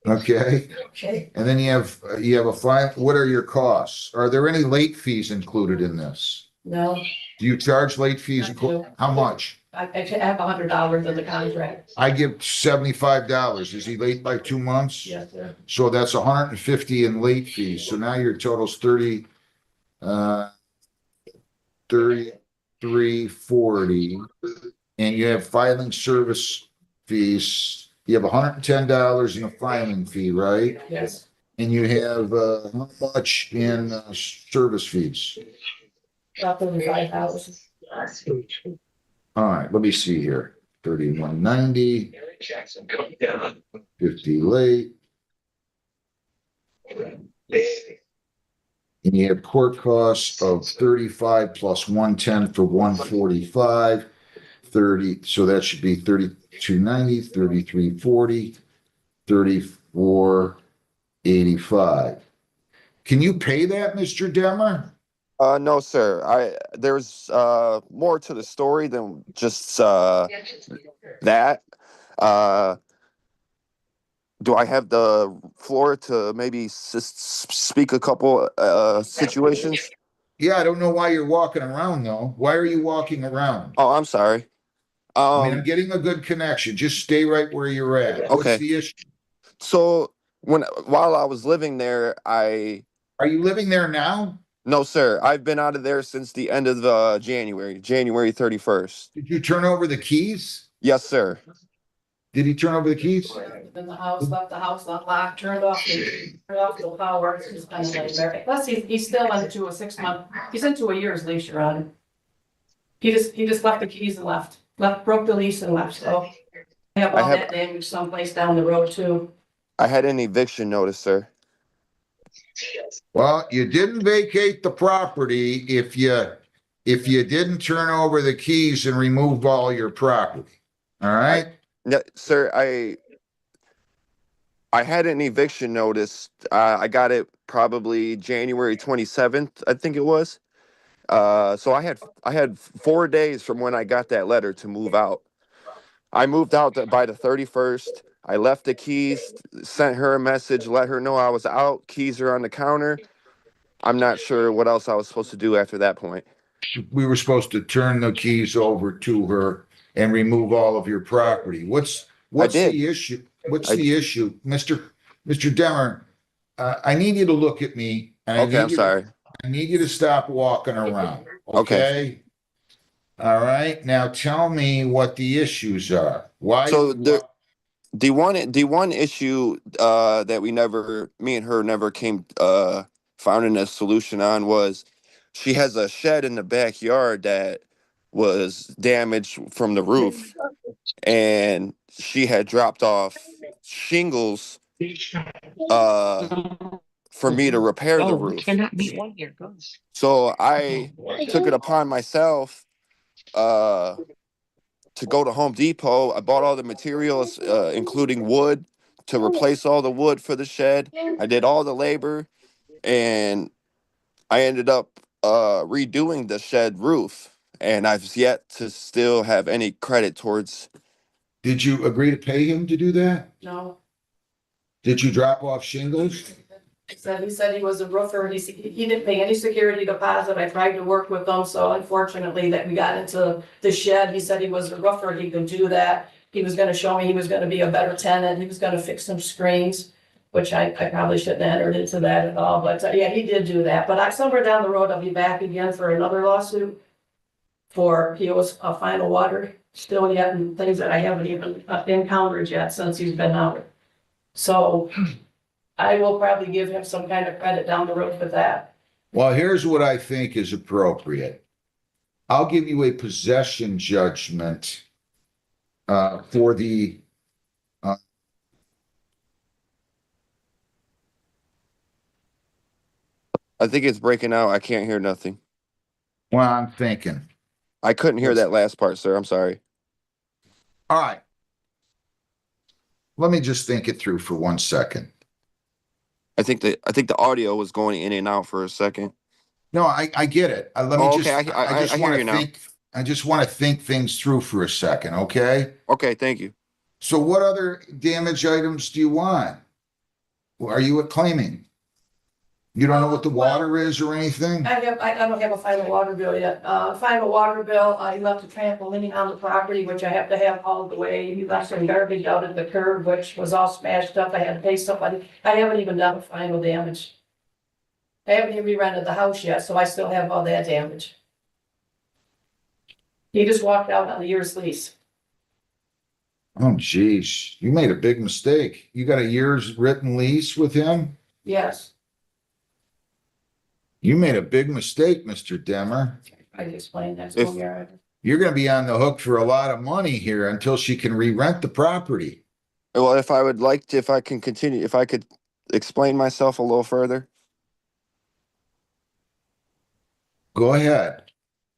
Okay. Okay. And then you have a fine. What are your costs? Are there any late fees included in this? No, Do you charge late fees? I do. How much? I have $100 in the contract. I give $75. Is he late by 2 months? Yes, sir. So that's 150 in late fees. So now your total's 3340. And you have filing service fees. You have $110 in a filing fee, right? Yes. And you have how much in service fees? About 35,000. All right, let me see here. 3190, 50 late. And you have court costs of 35 plus 110 for 145, 30. So that should be 3290, 3340, 3485. Can you pay that, Mr. Demmer? No, sir. There's more to the story than just that. Do I have the floor to maybe speak a couple situations? Yeah, I don't know why you're walking around though. Why are you walking around? Oh, I'm sorry. I mean, I'm getting a good connection. Just stay right where you're at. What's Okay. the issue? So while I was living there, Are you living there now? No, sir. I've been out of there since the end of January 31st. Did you turn over the keys? Yes, sir. Did he turn over the keys? In the house, left the house unlocked, turned off the power. It's just kind of like there. Plus, he's still into a 6-month, he's into a year's lease, Your Honor. He just left the keys and left, broke the lease and left, so. I have all that damage someplace down the road too. I had an eviction notice, sir. Well, you didn't vacate the property if you didn't turn over the keys and remove all your property. All right? Yeah, sir, I had an eviction notice. I got it probably January 27th, I think it was. So I had 4 days from when I got that letter to move out. I moved out by the 31st. I left the keys, sent her a message, let her know I was out. Keys are on the counter. I'm not sure what else I was supposed to do after that point. We were supposed to turn the keys over to her and remove all of your property. What's the issue? What's the issue? Mr. Demmer, I need you to look at me. And Okay, I'm sorry. I need you to stop walking around. Okay. All right. Now tell me what the issues are. Why? So the one issue that me and her never found a solution on was she has a shed in the backyard that was damaged from the roof, and she had dropped off shingles for me to repair the roof. So I took it upon myself to go to Home Depot. I bought all the materials, including wood, to replace all the wood for the shed. I did all the labor, and I ended up redoing the shed roof, and I've yet to still have any credit towards. Did you agree to pay him to do that? No. Did you drop off shingles? He said he was a roofer. He didn't pay any security deposit. I tried to work with him, so unfortunately that we got into the shed. He said he was a roofer. He could do that. He was gonna show me he was gonna be a better tenant. He was gonna fix some screens, which I probably shouldn't have entered into that at all, but yeah, he did do that. But somewhere down the road, I'll be back again for another lawsuit for he owes a final water still yet and things that I haven't even encountered yet since he's been out. So I will probably give him some kind of credit down the road for that. Well, here's what I think is appropriate. I'll give you a possession judgment for the I think it's breaking out. I can't hear nothing. well, I'm thinking. I couldn't hear that last part, sir. I'm sorry. All right. Let me just think it through for 1 second. I think the audio was going in and out for a second. No, I get it. Let me Oh, just, okay, I just I hear want you to now. think, I just want to think things through for a second, okay? Okay, thank you. So what other damage items do you want? Are you claiming? You don't know what the water is or anything? I don't have a final water bill yet. Final water bill, he left a trampoline on the property, which I have to have hauled away. He left some garbage out at the curb, which was all smashed up. I had to pay somebody. I haven't even done final damage. I haven't even re-rented the house yet, so I still have all that damage. He just walked out on the year's lease. Oh, geez, you made a big mistake. You got a year's written lease with him? Yes, You made a big mistake, Mr. Demmer. I explained that to him. You're going to be on the hook for a lot of money here until she can re-rent the property. Well, if I can continue, if I could explain myself a little further. Go ahead.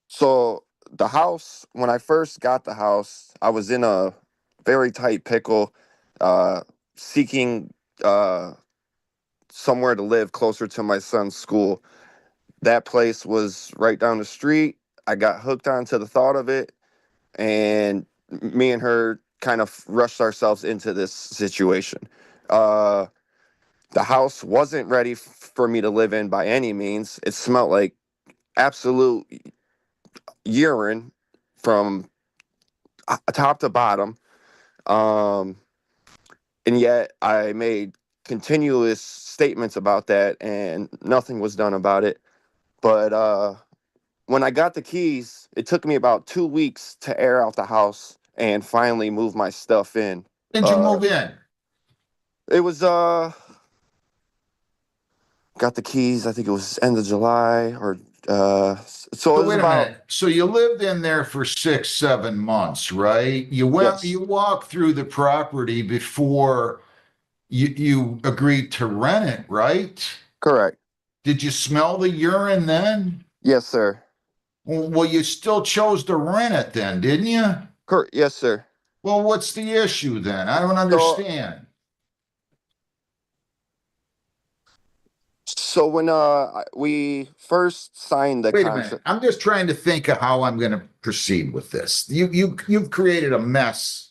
So the house, when I first got the house, I was in a very tight pickle, seeking somewhere to live closer to my son's school. That place was right down the street. I got hooked onto the thought of it, and me and her kind of rushed ourselves into this situation. The house wasn't ready for me to live in by any means. It smelled like absolute urine from top to bottom. And yet I made continuous statements about that and nothing was done about it. But when I got the keys, it took me about 2 weeks to air out the house and finally move my stuff in. When did you move in? It was got the keys, I think it was end of July or so it was wait a about minute. So you lived in there for 6-7 months, right? You Yes. you walked through the property before you agreed to rent it, right? correct. Did you smell the urine then? Yes, sir. Well, you still chose to rent it then, didn't you? Yes, sir. Well, what's the issue then? I don't understand. So when we first signed the Wait a contract, minute. I'm just trying to think of how I'm going to proceed with this. You've created a mess.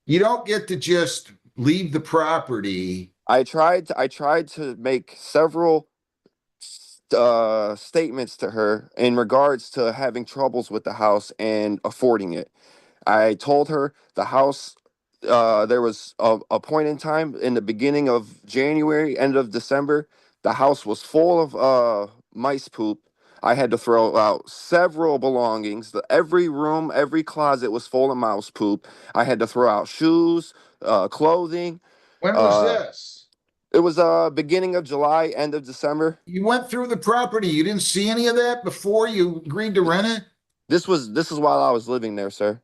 You don't get to just leave the property. I tried to make several statements to her in regards to having troubles with the house and affording it. I told her the house, there was a point in time in the beginning of January, end of December, the house was full of mice poop. I had to throw out several belongings. Every room, every closet was full of mouse poop. I had to throw out shoes, clothing. When was this? It was beginning of July, end of December. You went through the property. You didn't see any of that before you agreed to rent it? This is while I was living there, sir.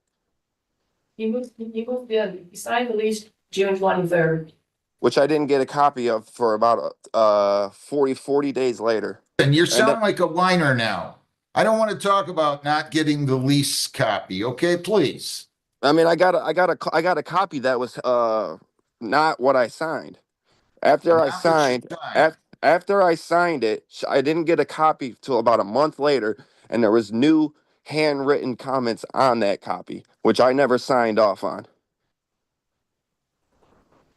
He moved in, he signed the lease June 23rd. Which I didn't get a copy of for about 40 days later. And you And sound then- like a whiner now. I don't want to talk about not getting the lease copy, okay, please? I mean, I got a copy that was not what I signed. After I Not what you signed, signed. after I signed it, I didn't get a copy till about a month later, and there was new handwritten comments on that copy, which I never signed off on.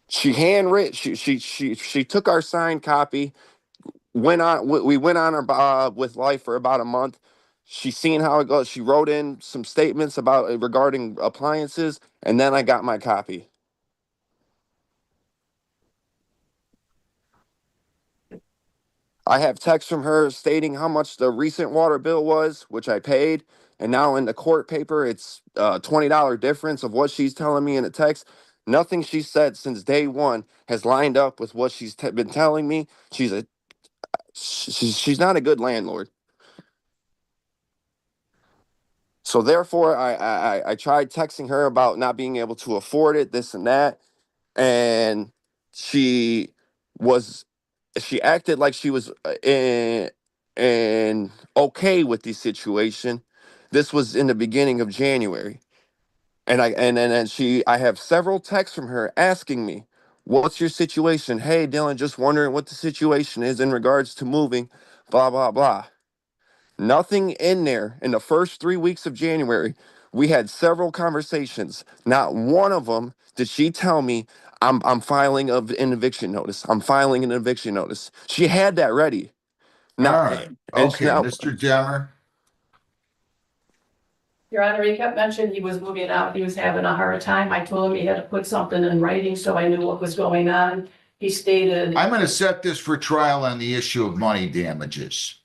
She handwritten. She took our signed copy. We went on with life for about a month. She seen how it goes. She wrote in some statements about regarding appliances, and then I got my copy. I have text from her stating how much the recent water bill was, which I paid, and now in the court paper, it's $20 difference of what she's telling me in the text. Nothing she said since day one has lined up with what she's been telling me. She's not a good landlord. So therefore, I tried texting her about not being able to afford it, this and that, and she was she acted like she was in okay with the situation. This was in the beginning of January, and I have several texts from her asking me, "What's your situation? Hey, Dylan, just wondering what the situation is in regards to moving, blah blah blah." Nothing in there in the first 3 weeks of January. We had several conversations. Not one of them did she tell me I'm filing an eviction notice. I'm filing an eviction notice. She had that ready. All Now, right, and okay, now, Mr. Demmer. Your Honor, he kept mentioning he was moving out. He was having a hard time. I told him he had to put something in writing so I knew what was going on. He stated, I'm going to set this for trial on the issue of money damages.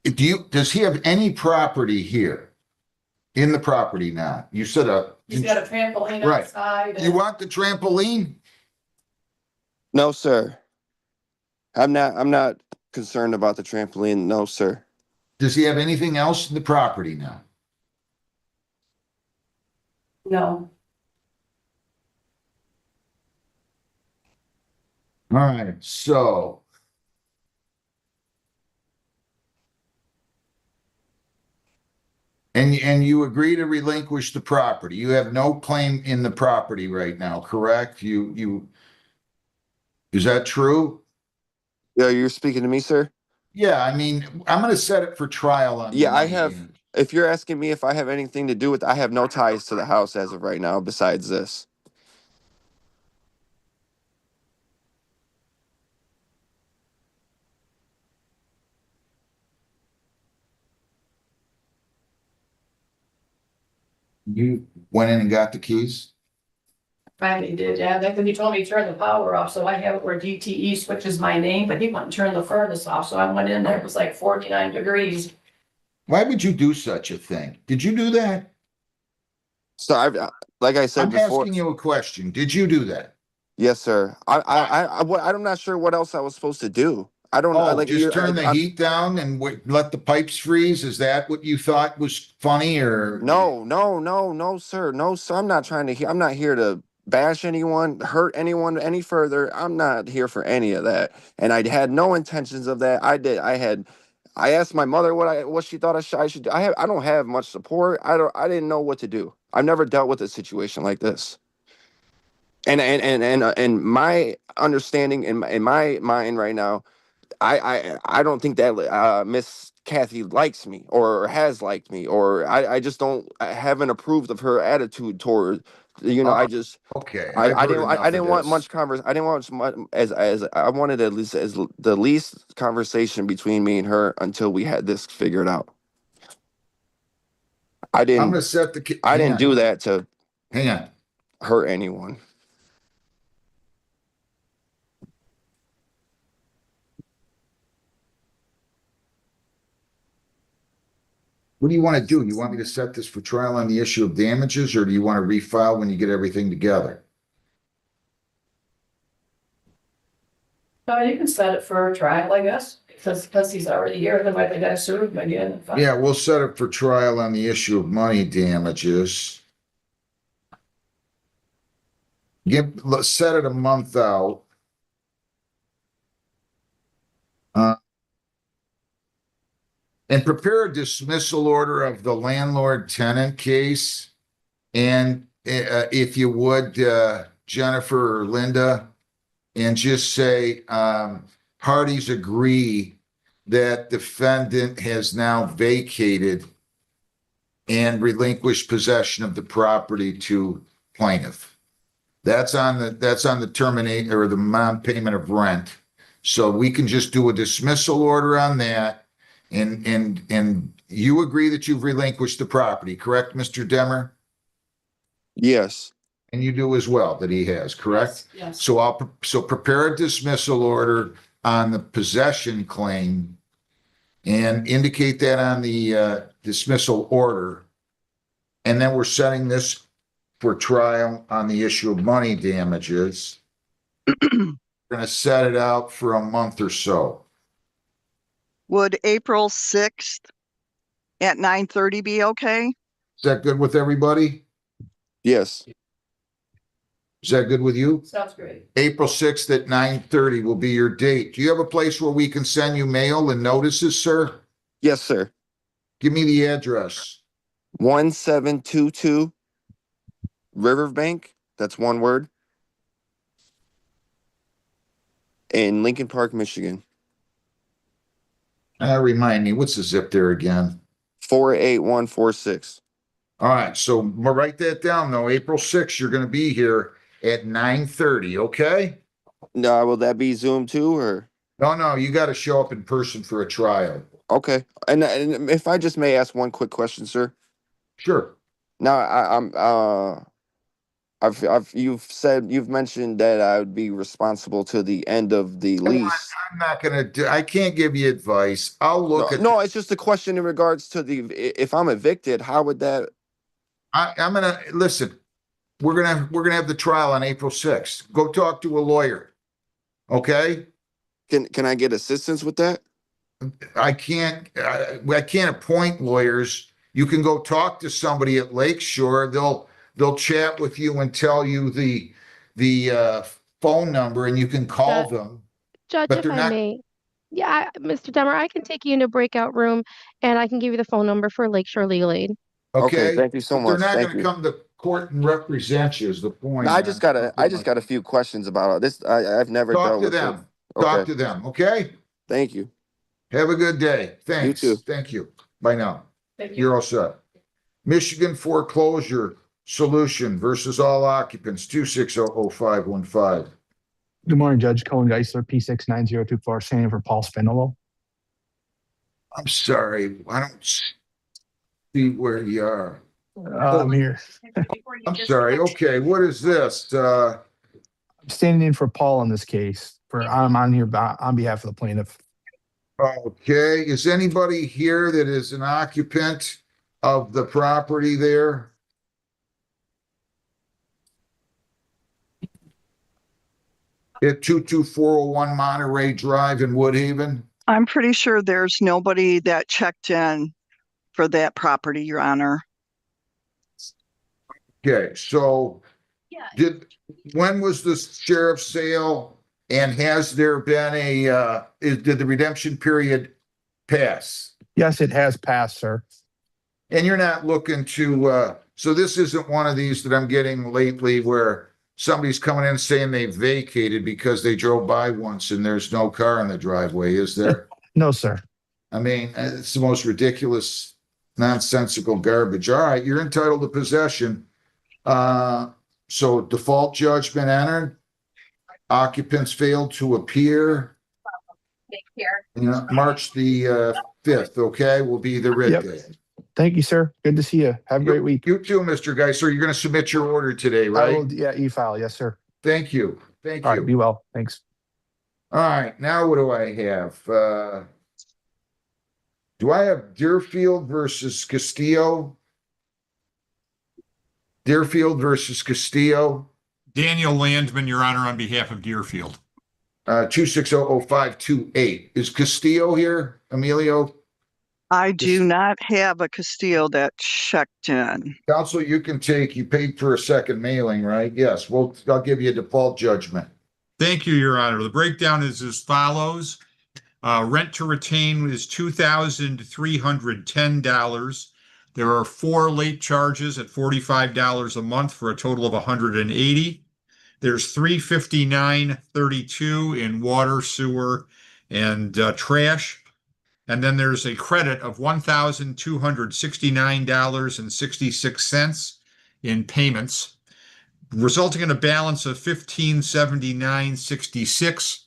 Does he have any property here in the property now? You said he's got a trampoline Right. outside. You want the trampoline? no, sir. I'm not concerned about the trampoline. No, sir. Does he have anything else in the property now? No. All right, so and you agree to relinquish the property. You have no claim in the property right now, correct? You is that true? Yeah, you're speaking to me, sir? Yeah, I mean, I'm going to set it for trial on the Yeah, I money have. damage. If you're asking me if I have anything to do with, I have no ties to the house as of right now besides this. You went in and got the keys? Finally did, yeah. Then he told me to turn the power off, so I have it where DTE switches my name, but he wouldn't turn the furnace off, so I went in there, it was like 49 degrees. Why would you do such a thing? Did you do that? So like I said I'm before, asking you a question. Did you do that? yes, sir. I'm not sure what else I was supposed to do. I don't Oh, like just turn the heat down and let the pipes freeze? Is that what you thought was funny or? No, sir. No, sir. I'm not trying to. I'm not here to bash anyone, hurt anyone any further. I'm not here for any of that. And I had no intentions of that. I asked my mother what she thought I should do. I don't have much support. I didn't know what to do. I've never dealt with a situation like this. And my understanding in my mind right now, I don't think that Miss Kathy likes me or has liked me, or I just don't, I haven't approved of her attitude toward, I just, Okay, I've heard enough I of didn't want this. I didn't want much as I wanted at least as the least conversation between me and her until we had this figured out. I I'm didn't gonna set the. I didn't do that to Hang on. hurt anyone. What do you want to do? You want me to set this for trial on the issue of damages, or do you want to refile when you get everything together? No, you can set it for a trial, I guess, because he's already here, then I gotta serve him again. Yeah, we'll set it for trial on the issue of money damages. Let's set it a month out. And prepare a dismissal order of the landlord-tenant case. And if you would, Jennifer or Linda, and just say, parties agree that defendant has now vacated and relinquished possession of the property to plaintiff. That's on the terminate or the non-payment of rent. So we can just do a dismissal order on that. And you agree that you've relinquished the property, correct, Mr. Demmer? Yes. And you do as well, that he has, correct? Yes. So prepare a dismissal order on the possession claim and indicate that on the dismissal order. And then we're setting this for trial on the issue of money damages. We're gonna set it out for a month or so. Would April 6th at 9:30 be okay? Is that good with everybody? Yes. Is that good with you? Sounds great. April 6th at 9:30 will be your date. Do you have a place where we can send you mail and notices, sir? Yes, sir. Give me the address. 1722 Riverbank. That's one word. In Lincoln Park, Michigan. Remind me, what's the zip there again? 48146. All right, so we'll write that down though. April 6th, you're gonna be here at 9:30, okay? No, will that be Zoom too, or? No, you gotta show up in person for a trial. Okay. And if I just may ask one quick question, sir. Sure. Now, you've mentioned that I would be responsible to the end of the lease. I'm not gonna I can't give you advice. I'll look at. No, it's just a question in regards to if I'm evicted, how would that? I'm gonna, listen, we're gonna have the trial on April 6th. Go talk to a lawyer. Okay? Can I get assistance with that? I can't appoint lawyers. You can go talk to somebody at Lakeshore. They'll chat with you and tell you the phone number and you can call them. Judge, But if they're I not- may. Yeah, Mr. Demmer, I can take you into breakout room and I can give you the phone number for Lakeshore Legal Aid. Okay, thank you so But they're much. not Thank gonna you. come to court and represent you is the point. No, I just got a few questions about this. I've never Talk dealt to with them. it. Talk Okay. to them, okay? Thank you. Have a good day. Thanks. too. Thank you. Bye now. Thank you. You're all set. Michigan Foreclosure Solution versus All Occupants, 2600515. Good morning, Judge Cohen Geisler, P69024, standing for Paul Spinolo. I'm sorry, I don't see where you are. I'm here. I'm sorry. Okay, what is this? I'm standing in for Paul on this case. I'm on here on behalf of the plaintiff. Okay, is anybody here that is an occupant of the property there? At 22401 Monterey Drive in Woodhaven? I'm pretty sure there's nobody that checked in for that property, Your Honor. Okay, so when was the sheriff's sale and has there been did the redemption period pass? Yes, it has passed, sir. And you're not looking to, so this isn't one of these that I'm getting lately where somebody's coming in saying they vacated because they drove by once and there's no car in the driveway, is there? No, sir. I mean, it's the most ridiculous, nonsensical garbage. All right, you're entitled to possession. So default judgment entered. Occupants failed to appear. March the 5th, okay, will be the writ day. Thank you, sir. Good to see you. Have a great week. You too, Mr. Geisler. You're going to submit your order today, I right? will, yeah, e-file. Yes, sir. Thank you. Thank All you. right, be well. Thanks. All right, now what do I have? Do I have Deerfield versus Castillo? Deerfield versus Castillo, Daniel Landman, Your Honor, on behalf of Deerfield. 2600528. Is Castillo here, Emilio? I do not have a Castillo that checked in. Counsel, you paid for a second mailing, right? Yes, I'll give you a default judgment. Thank you, Your Honor. The breakdown is as follows. Rent to retain is $2,310. There are 4 late charges at $45 a month for a total of $180. There's $359.32 in water, sewer, and trash. And then there's a credit of $1,269.66 in payments, resulting in a balance of $1,579.66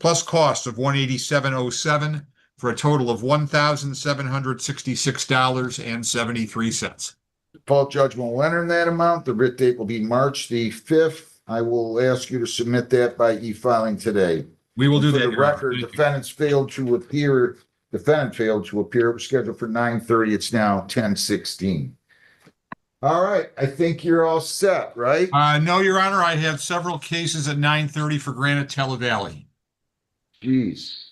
plus cost of $187.07 for a total of $1,766.73. Default judgment will enter in that amount. The writ date will be March the 5th. I will ask you to submit that by e-filing today. We will do For that. the Your Honor. record, Thank you. defendants failed to appear. Defendant failed to appear. It was scheduled for 9:30. It's now 10:16. All right, I think you're all set, right? No, Your Honor, I have several cases at 9:30 for Granite Televalley. Jeez.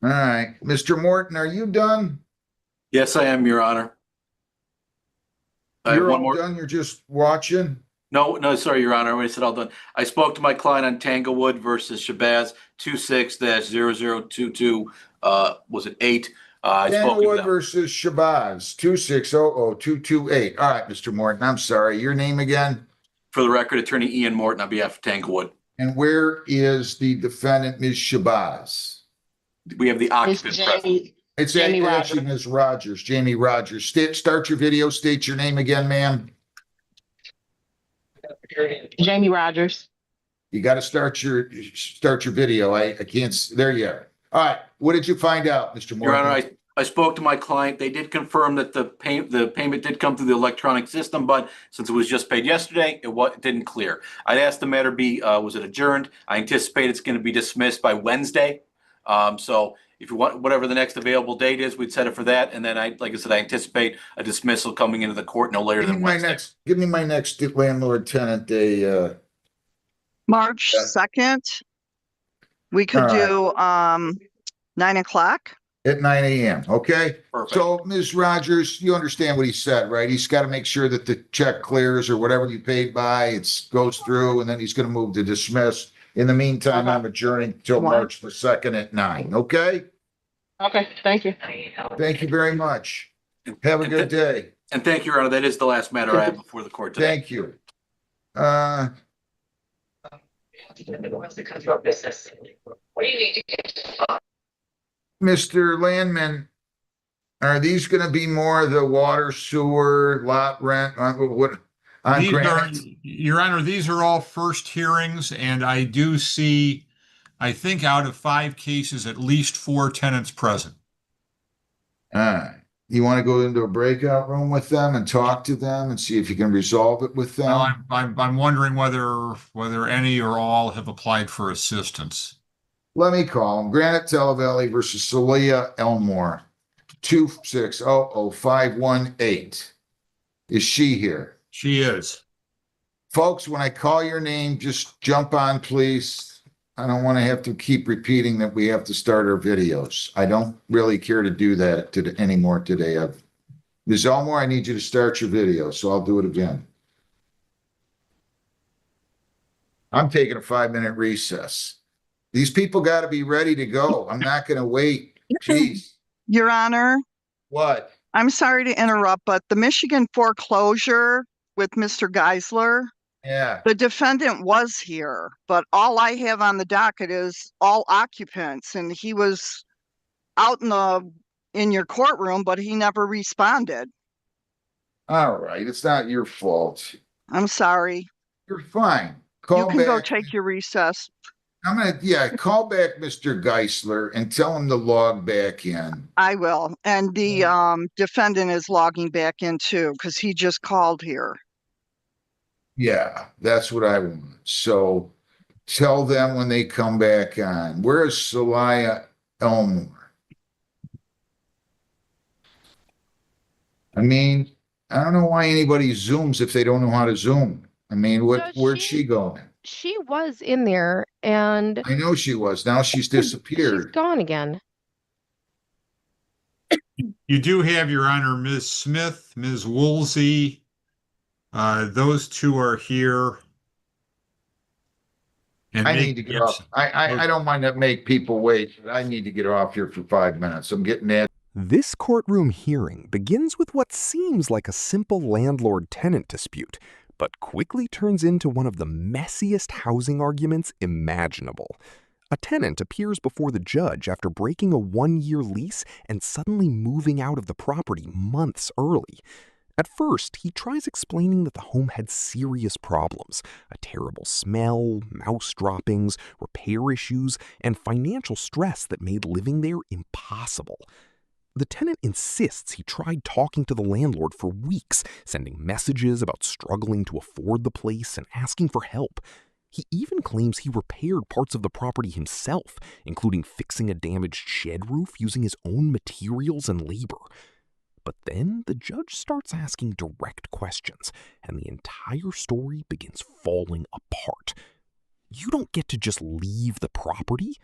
All right, Mr. Morton, are you done? Yes, I am, Your Honor. I have You're one all more. done? You're just watching? No, sorry, Your Honor. I said all done. I spoke to my client on Tanglewood versus Shabazz 26-0022. Was it 8? I spoke to Tanglewood them. versus Shabazz, 2600228. All right, Mr. Morton, I'm sorry. Your name again? For the record, Attorney Ian Morton on behalf of Tanglewood. And where is the defendant, Ms. Shabazz? We have the It's occupant present. Jamie, It's Jamie actually Rogers. Ms. Rogers, Jamie Rogers. Start your video, state your name again, ma'am. Jamie Rogers. You got to start your video. I can't, there you are. All right, what did you find out, Mr. Your Morton? Honor, I spoke to my client. They did confirm that the payment did come through the electronic system, but since it was just paid yesterday, it didn't clear. I'd asked the matter was it adjourned? I anticipate it's going to be dismissed by Wednesday. So if you want, whatever the next available date is, we'd set it for that. And then like I said, I anticipate a dismissal coming into the court no later than Wednesday. Give me my next landlord tenant day. March Yeah. 2nd. We could All right. do 9 o'clock. At 9 a.m. Okay. Perfect. So, Ms. Rogers, you understand what he said, right? He's got to make sure that the check clears or whatever you paid by, it goes through, and then he's going to move to dismiss. In the meantime, I'm adjourning till What? March the 2nd at 9. Okay. Okay, thank you. Thank you very much. Have a good day. And thank you, Your Honor. That is the last matter I have before the court today. Thank you. Mr. Landman, are these going to be more of the water, sewer, lot rent? What? On Granite? Your Honor, these are all first hearings, and I do see, I think out of 5 cases, at least 4 tenants present. All right. You want to go into a breakout room with them and talk to them and see if you can resolve it with them? Well, I'm wondering whether any or all have applied for assistance. Let me call them. Granite Televalley versus Celia Elmore, 2600518. Is she here? She is. Folks, when I call your name, just jump on, please. I don't want to have to keep repeating that we have to start our videos. I don't really care to do that anymore today. Ms. Elmore, I need you to start your video, so I'll do it again. I'm taking a 5-minute recess. These people got to be ready to go. I'm not going to wait. Jeez. Your Honor, What? I'm sorry to interrupt, but the Michigan foreclosure with Mr. Geisler, Yeah. the defendant was here, but all I have on the docket is all occupants, and he was out in your courtroom, but he never responded. All right. It's not your fault. I'm sorry. You're fine. You Call can back. go take your recess. Call back Mr. Geisler and tell him to log back in. I will. And the defendant is logging back in too, because he just called here. Yeah, that's what I want. So tell them when they come back on. Where is Celia Elmore? I mean, I don't know why anybody Zooms if they don't know how to Zoom. I mean, where'd she go? She was in there and I know she was. Now she's she's disappeared. gone again. You do have, Your Honor, Ms. Smith, Ms. Woolsey. Those 2 are here. And I make need to get Gibson. off. I don't mind that make people wait, but I need to get off here for 5 minutes. I'm getting that. This courtroom hearing begins with what seems like a simple landlord-tenant dispute, but quickly turns into one of the messiest housing arguments imaginable. A tenant appears before the judge after breaking a 1-year lease and suddenly moving out of the property months early. At first, he tries explaining that the home had serious problems, a terrible smell, mouse droppings, repair issues, and financial stress that made living there impossible. The tenant insists he tried talking to the landlord for weeks, sending messages about struggling to afford the place and asking for help. He even claims he repaired parts of the property himself, including fixing a damaged shed roof using his own materials and labor. But then the judge starts asking direct questions, and the entire story begins falling apart. You don't get to just leave the property.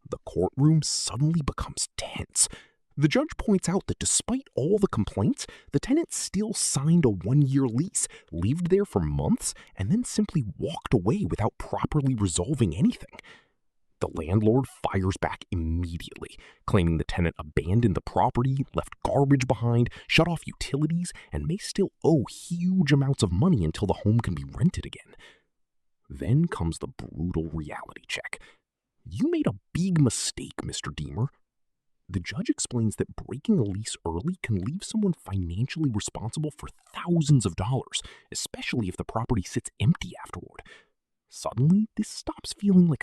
The courtroom suddenly becomes tense. The judge points out that despite all the complaints, the tenant still signed a 1-year lease, lived there for months, and then simply walked away without properly resolving anything. The landlord fires back immediately, claiming the tenant abandoned the property, left garbage behind, shut off utilities, and may still owe huge amounts of money until the home can be rented again. Then comes the brutal reality check. You made a big mistake, Mr. Deemer. The judge explains that breaking a lease early can leave someone financially responsible for thousands of dollars, especially if the property sits empty afterward. Suddenly, this stops feeling like a